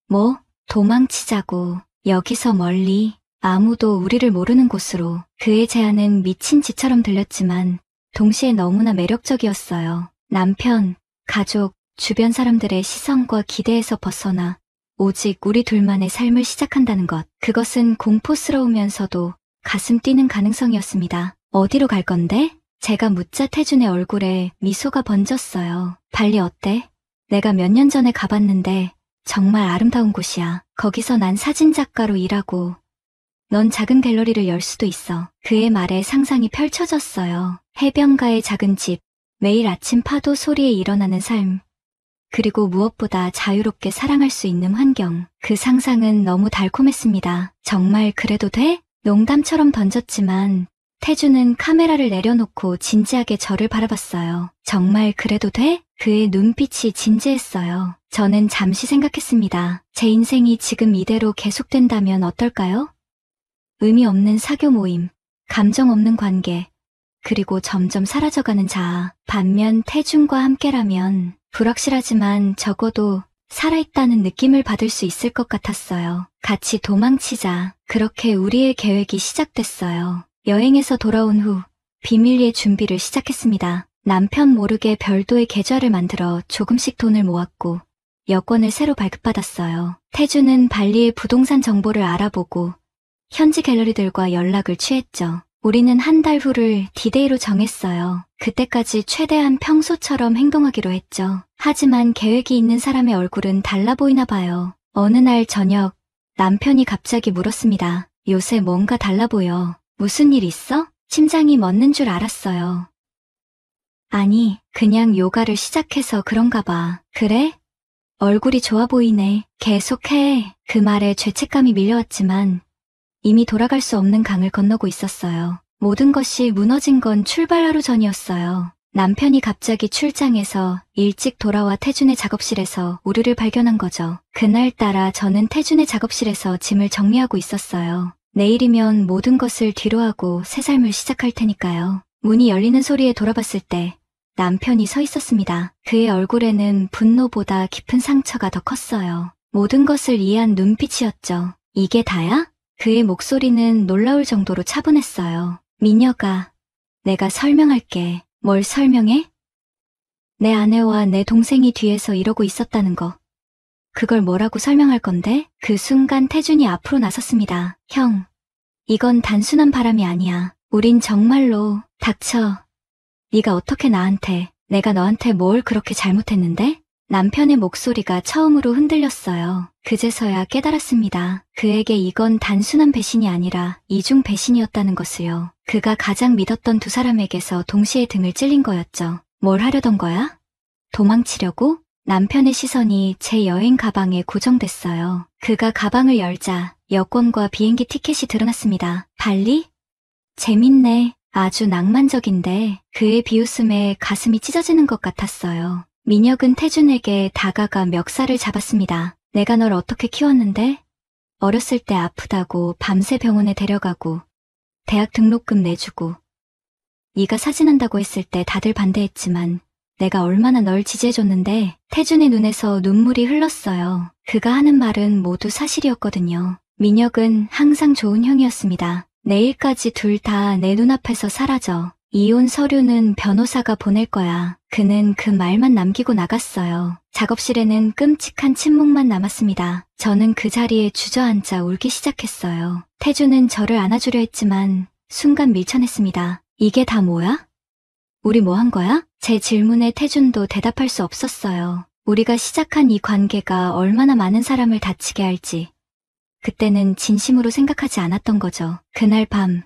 뭐? 도망치자고. 여기서 멀리. 아무도 우리를 모르는 곳으로. 그의 제안은 미친 짓처럼 들렸지만 동시에 너무나 매력적이었어요. 남편, 가족, 주변 사람들의 시선과 기대에서 벗어나 오직 우리 둘만의 삶을 시작한다는 것. 그것은 공포스러우면서도 가슴 뛰는 가능성이었습니다. 어디로 갈 건데? 제가 묻자 태준의 얼굴에 미소가 번졌어요. 발리 어때? 내가 몇 년 전에 가봤는데 정말 아름다운 곳이야. 거기서 난 사진작가로 일하고 넌 작은 갤러리를 열 수도 있어. 그의 말에 상상이 펼쳐졌어요. 해변가의 작은 집, 매일 아침 파도 소리에 일어나는 삶, 그리고 무엇보다 자유롭게 사랑할 수 있는 환경. 그 상상은 너무 달콤했습니다. 정말 그래도 돼? 농담처럼 던졌지만 태주는 카메라를 내려놓고 진지하게 저를 바라봤어요. 정말 그래도 돼? 그의 눈빛이 진지했어요. 저는 잠시 생각했습니다. 제 인생이 지금 이대로 계속된다면 어떨까요? 의미 없는 사교 모임, 감정 없는 관계, 그리고 점점 사라져가는 자아. 반면 태준과 함께라면 불확실하지만 적어도 살아있다는 느낌을 받을 수 있을 것 같았어요. 같이 도망치자. 그렇게 우리의 계획이 시작됐어요. 여행에서 돌아온 후 비밀리에 준비를 시작했습니다. 남편 모르게 별도의 계좌를 만들어 조금씩 돈을 모았고 여권을 새로 발급받았어요. 태주는 발리의 부동산 정보를 알아보고 현지 갤러리들과 연락을 취했죠. 우리는 한 달 후를 디데이로 정했어요. 그때까지 최대한 평소처럼 행동하기로 했죠. 하지만 계획이 있는 사람의 얼굴은 달라 보이나 봐요. 어느 날 저녁 남편이 갑자기 물었습니다. 요새 뭔가 달라 보여. 무슨 일 있어? 심장이 멎는 줄 알았어요. 아니, 그냥 요가를 시작해서 그런가 봐. 그래? 얼굴이 좋아 보이네. 계속해. 그 말에 죄책감이 밀려왔지만 이미 돌아갈 수 없는 강을 건너고 있었어요. 모든 것이 무너진 건 출발 하루 전이었어요. 남편이 갑자기 출장해서 일찍 돌아와 태준의 작업실에서 우리를 발견한 거죠. 그날따라 저는 태준의 작업실에서 짐을 정리하고 있었어요. 내일이면 모든 것을 뒤로하고 새 삶을 시작할 테니까요. 문이 열리는 소리에 돌아봤을 때 남편이 서 있었습니다. 그의 얼굴에는 분노보다 깊은 상처가 더 컸어요. 모든 것을 이해한 눈빛이었죠. 이게 다야? 그의 목소리는 놀라울 정도로 차분했어요. 미녀가, 내가 설명할게. 뭘 설명해? 내 아내와 내 동생이 뒤에서 이러고 있었다는 거. 그걸 뭐라고 설명할 건데? 그 순간 태준이 앞으로 나섰습니다. 형, 이건 단순한 바람이 아니야. 우린 정말로. 닥쳐. 네가 어떻게 나한테, 내가 너한테 뭘 그렇게 잘못했는데? 남편의 목소리가 처음으로 흔들렸어요. 그제서야 깨달았습니다. 그에게 이건 단순한 배신이 아니라 이중 배신이었다는 것을요. 그가 가장 믿었던 두 사람에게서 동시에 등을 찔린 거였죠. 뭘 하려던 거야? 도망치려고? 남편의 시선이 제 여행 가방에 고정됐어요. 그가 가방을 열자 여권과 비행기 티켓이 드러났습니다. 발리? 재밌네. 아주 낭만적인데 그의 비웃음에 가슴이 찢어지는 것 같았어요. 민혁은 태준에게 다가가 멱살을 잡았습니다. 내가 널 어떻게 키웠는데? 어렸을 때 아프다고 밤새 병원에 데려가고 대학 등록금 내주고 네가 사진한다고 했을 때 다들 반대했지만 내가 얼마나 널 지지해줬는데. 태준의 눈에서 눈물이 흘렀어요. 그가 하는 말은 모두 사실이었거든요. 민혁은 항상 좋은 형이었습니다. 내일까지 둘 다 내 눈앞에서 사라져. 이혼 서류는 변호사가 보낼 거야. 그는 그 말만 남기고 나갔어요. 작업실에는 끔찍한 침묵만 남았습니다. 저는 그 자리에 주저앉아 울기 시작했어요. 태준은 저를 안아주려 했지만 순간 밀쳐냈습니다. 이게 다 뭐야? 우리 뭐 한 거야? 제 질문에 태준도 대답할 수 없었어요. 우리가 시작한 이 관계가 얼마나 많은 사람을 다치게 할지 그때는 진심으로 생각하지 않았던 거죠. 그날 밤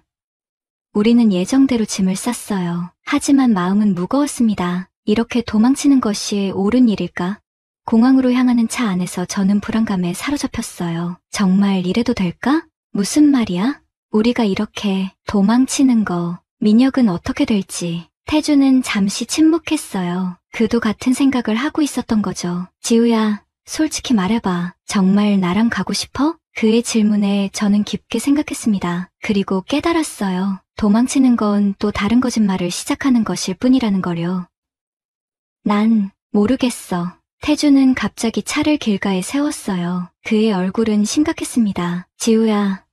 우리는 예정대로 짐을 쌌어요. 하지만 마음은 무거웠습니다. 이렇게 도망치는 것이 옳은 일일까? 공항으로 향하는 차 안에서 저는 불안감에 사로잡혔어요. 정말 이래도 될까? 무슨 말이야? 우리가 이렇게 도망치는 거, 민혁은 어떻게 될지. 태준은 잠시 침묵했어요. 그도 같은 생각을 하고 있었던 거죠. 지우야, 솔직히 말해봐. 정말 나랑 가고 싶어? 그의 질문에 저는 깊게 생각했습니다. 그리고 깨달았어요. 도망치는 건 또 다른 거짓말을 시작하는 것일 뿐이라는 걸요. 난 모르겠어. 태준은 갑자기 차를 길가에 세웠어요. 그의 얼굴은 심각했습니다. 지우야,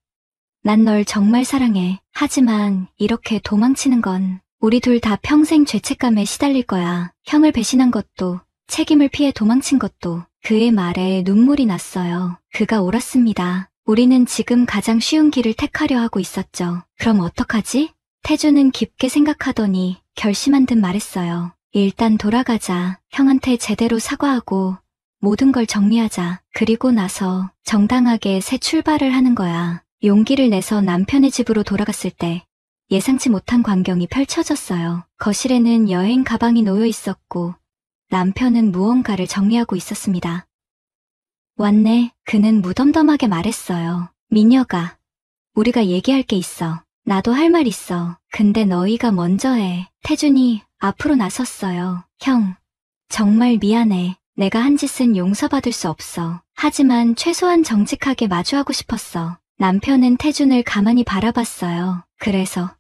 난 널 정말 사랑해. 하지만 이렇게 도망치는 건 우리 둘 다 평생 죄책감에 시달릴 거야. 형을 배신한 것도, 책임을 피해 도망친 것도. 그의 말에 눈물이 났어요. 그가 옳았습니다. 우리는 지금 가장 쉬운 길을 택하려 하고 있었죠. 그럼 어떡하지? 태준은 깊게 생각하더니 결심한 듯 말했어요. 일단 돌아가자. 형한테 제대로 사과하고 모든 걸 정리하자. 그리고 나서 정당하게 새 출발을 하는 거야. 용기를 내서 남편의 집으로 돌아갔을 때 예상치 못한 광경이 펼쳐졌어요. 거실에는 여행 가방이 놓여 있었고 남편은 무언가를 정리하고 있었습니다. 왔네. 그는 무덤덤하게 말했어요. 민혁아, 우리가 얘기할 게 있어. 나도 할 말 있어. 근데 너희가 먼저 해. 태준이 앞으로 나섰어요. 형, 정말 미안해. 내가 한 짓은 용서받을 수 없어. 하지만 최소한 정직하게 마주하고 싶었어. 남편은 태준을 가만히 바라봤어요. 그래서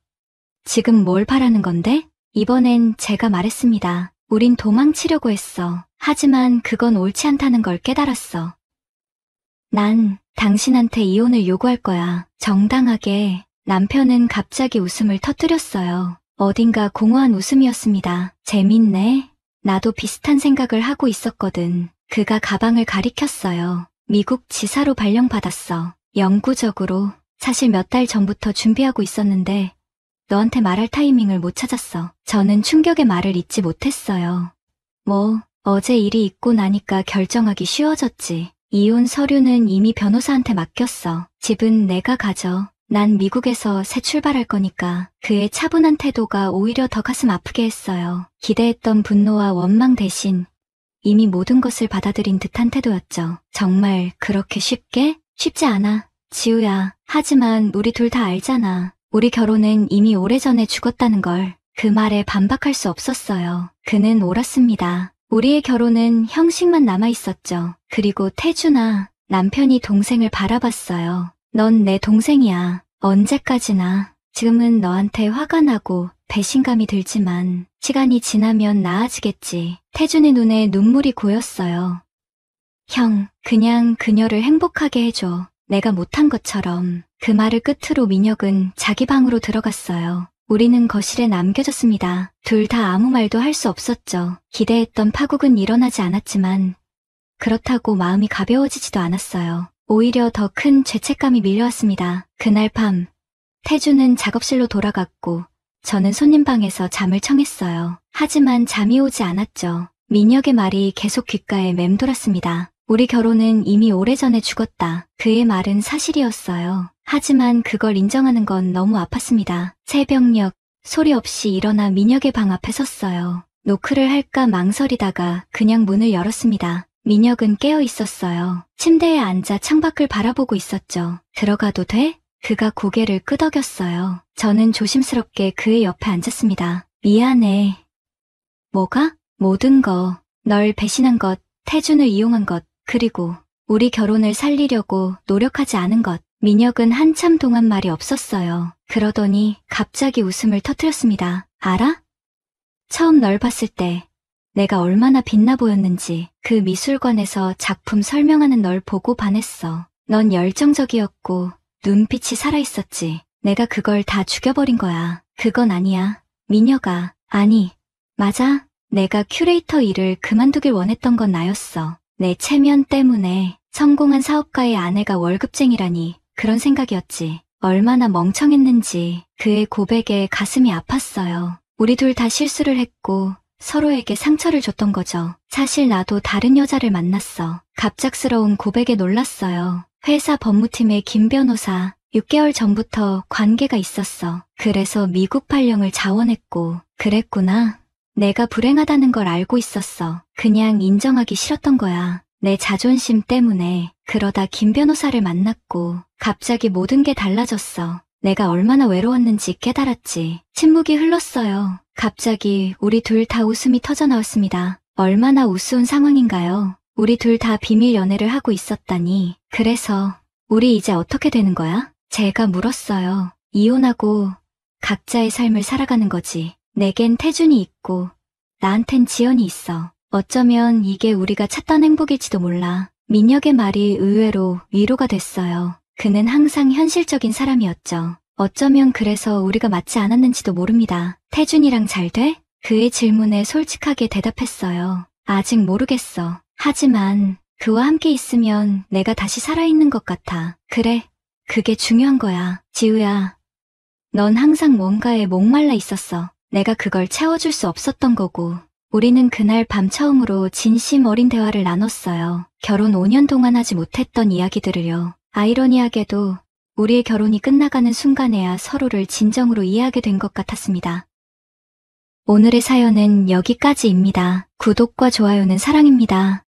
지금 뭘 바라는 건데? 이번엔 제가 말했습니다. 우린 도망치려고 했어. 하지만 그건 옳지 않다는 걸 깨달았어. 난 당신한테 이혼을 요구할 거야. 정당하게. 남편은 갑자기 웃음을 터뜨렸어요. 어딘가 공허한 웃음이었습니다. 재밌네. 나도 비슷한 생각을 하고 있었거든. 그가 가방을 가리켰어요. 미국 지사로 발령받았어. 영구적으로. 사실 몇 달 전부터 준비하고 있었는데 너한테 말할 타이밍을 못 찾았어. 저는 충격의 말을 잊지 못했어요. 뭐, 어제 일이 있고 나니까 결정하기 쉬워졌지. 이혼 서류는 이미 변호사한테 맡겼어. 집은 내가 가져. 난 미국에서 새 출발할 거니까. 그의 차분한 태도가 오히려 더 가슴 아프게 했어요. 기대했던 분노와 원망 대신 이미 모든 것을 받아들인 듯한 태도였죠. 정말 그렇게 쉽게? 쉽지 않아. 지우야. 하지만 우리 둘 다 알잖아. 우리 결혼은 이미 오래전에 죽었다는 걸. 그 말에 반박할 수 없었어요. 그는 옳았습니다. 우리의 결혼은 형식만 남아있었죠. 그리고 태준아, 남편이 동생을 바라봤어요. 넌 내 동생이야. 언제까지나. 지금은 너한테 화가 나고 배신감이 들지만 시간이 지나면 나아지겠지. 태준의 눈에 눈물이 고였어요. 형, 그냥 그녀를 행복하게 해줘. 내가 못한 것처럼. 그 말을 끝으로 민혁은 자기 방으로 들어갔어요. 우리는 거실에 남겨졌습니다. 둘 다 아무 말도 할 수 없었죠. 기대했던 파국은 일어나지 않았지만 그렇다고 마음이 가벼워지지도 않았어요. 오히려 더 큰 죄책감이 밀려왔습니다. 그날 밤 태준은 작업실로 돌아갔고 저는 손님방에서 잠을 청했어요. 하지만 잠이 오지 않았죠. 민혁의 말이 계속 귓가에 맴돌았습니다. 우리 결혼은 이미 오래전에 죽었다. 그의 말은 사실이었어요. 하지만 그걸 인정하는 건 너무 아팠습니다. 새벽녘 소리 없이 일어나 민혁의 방 앞에 섰어요. 노크를 할까 망설이다가 그냥 문을 열었습니다. 민혁은 깨어 있었어요. 침대에 앉아 창밖을 바라보고 있었죠. 들어가도 돼? 그가 고개를 끄덕였어요. 저는 조심스럽게 그의 옆에 앉았습니다. 미안해. 뭐가? 모든 거. 널 배신한 것, 태준을 이용한 것, 그리고 우리 결혼을 살리려고 노력하지 않은 것. 민혁은 한참 동안 말이 없었어요. 그러더니 갑자기 웃음을 터뜨렸습니다. 알아? 처음 널 봤을 때 내가 얼마나 빛나 보였는지 그 미술관에서 작품 설명하는 널 보고 반했어. 넌 열정적이었고 눈빛이 살아있었지. 내가 그걸 다 죽여버린 거야. 그건 아니야. 미녀가. 아니, 맞아. 내가 큐레이터 일을 그만두길 원했던 건 나였어. 내 체면 때문에 성공한 사업가의 아내가 월급쟁이라니 그런 생각이었지. 얼마나 멍청했는지 그의 고백에 가슴이 아팠어요. 우리 둘 다 실수를 했고 서로에게 상처를 줬던 거죠. 사실 나도 다른 여자를 만났어. 갑작스러운 고백에 놀랐어요. 회사 법무팀의 김 변호사, 6개월 전부터 관계가 있었어. 그래서 미국 발령을 자원했고, 그랬구나. 내가 불행하다는 걸 알고 있었어. 그냥 인정하기 싫었던 거야. 내 자존심 때문에. 그러다 김 변호사를 만났고, 갑자기 모든 게 달라졌어. 내가 얼마나 외로웠는지 깨달았지. 침묵이 흘렀어요. 갑자기 우리 둘 다 웃음이 터져나왔습니다. 얼마나 우스운 상황인가요? 우리 둘 다 비밀 연애를 하고 있었다니. 그래서 우리 이제 어떻게 되는 거야? 제가 물었어요. 이혼하고 각자의 삶을 살아가는 거지. 내겐 태준이 있고 나한텐 지연이 있어. 어쩌면 이게 우리가 찾던 행복일지도 몰라. 민혁의 말이 의외로 위로가 됐어요. 그는 항상 현실적인 사람이었죠. 어쩌면 그래서 우리가 맞지 않았는지도 모릅니다. 태준이랑 잘 돼? 그의 질문에 솔직하게 대답했어요. 아직 모르겠어. 하지만 그와 함께 있으면 내가 다시 살아있는 것 같아. 그래, 그게 중요한 거야. 지우야, 넌 항상 뭔가에 목말라 있었어. 내가 그걸 채워줄 수 없었던 거고. 우리는 그날 밤 처음으로 진심 어린 대화를 나눴어요. 결혼 5년 동안 하지 못했던 이야기들을요. 아이러니하게도 우리의 결혼이 끝나가는 순간에야 서로를 진정으로 이해하게 된 것 같았습니다. 오늘의 사연은 여기까지입니다. 구독과 좋아요는 사랑입니다.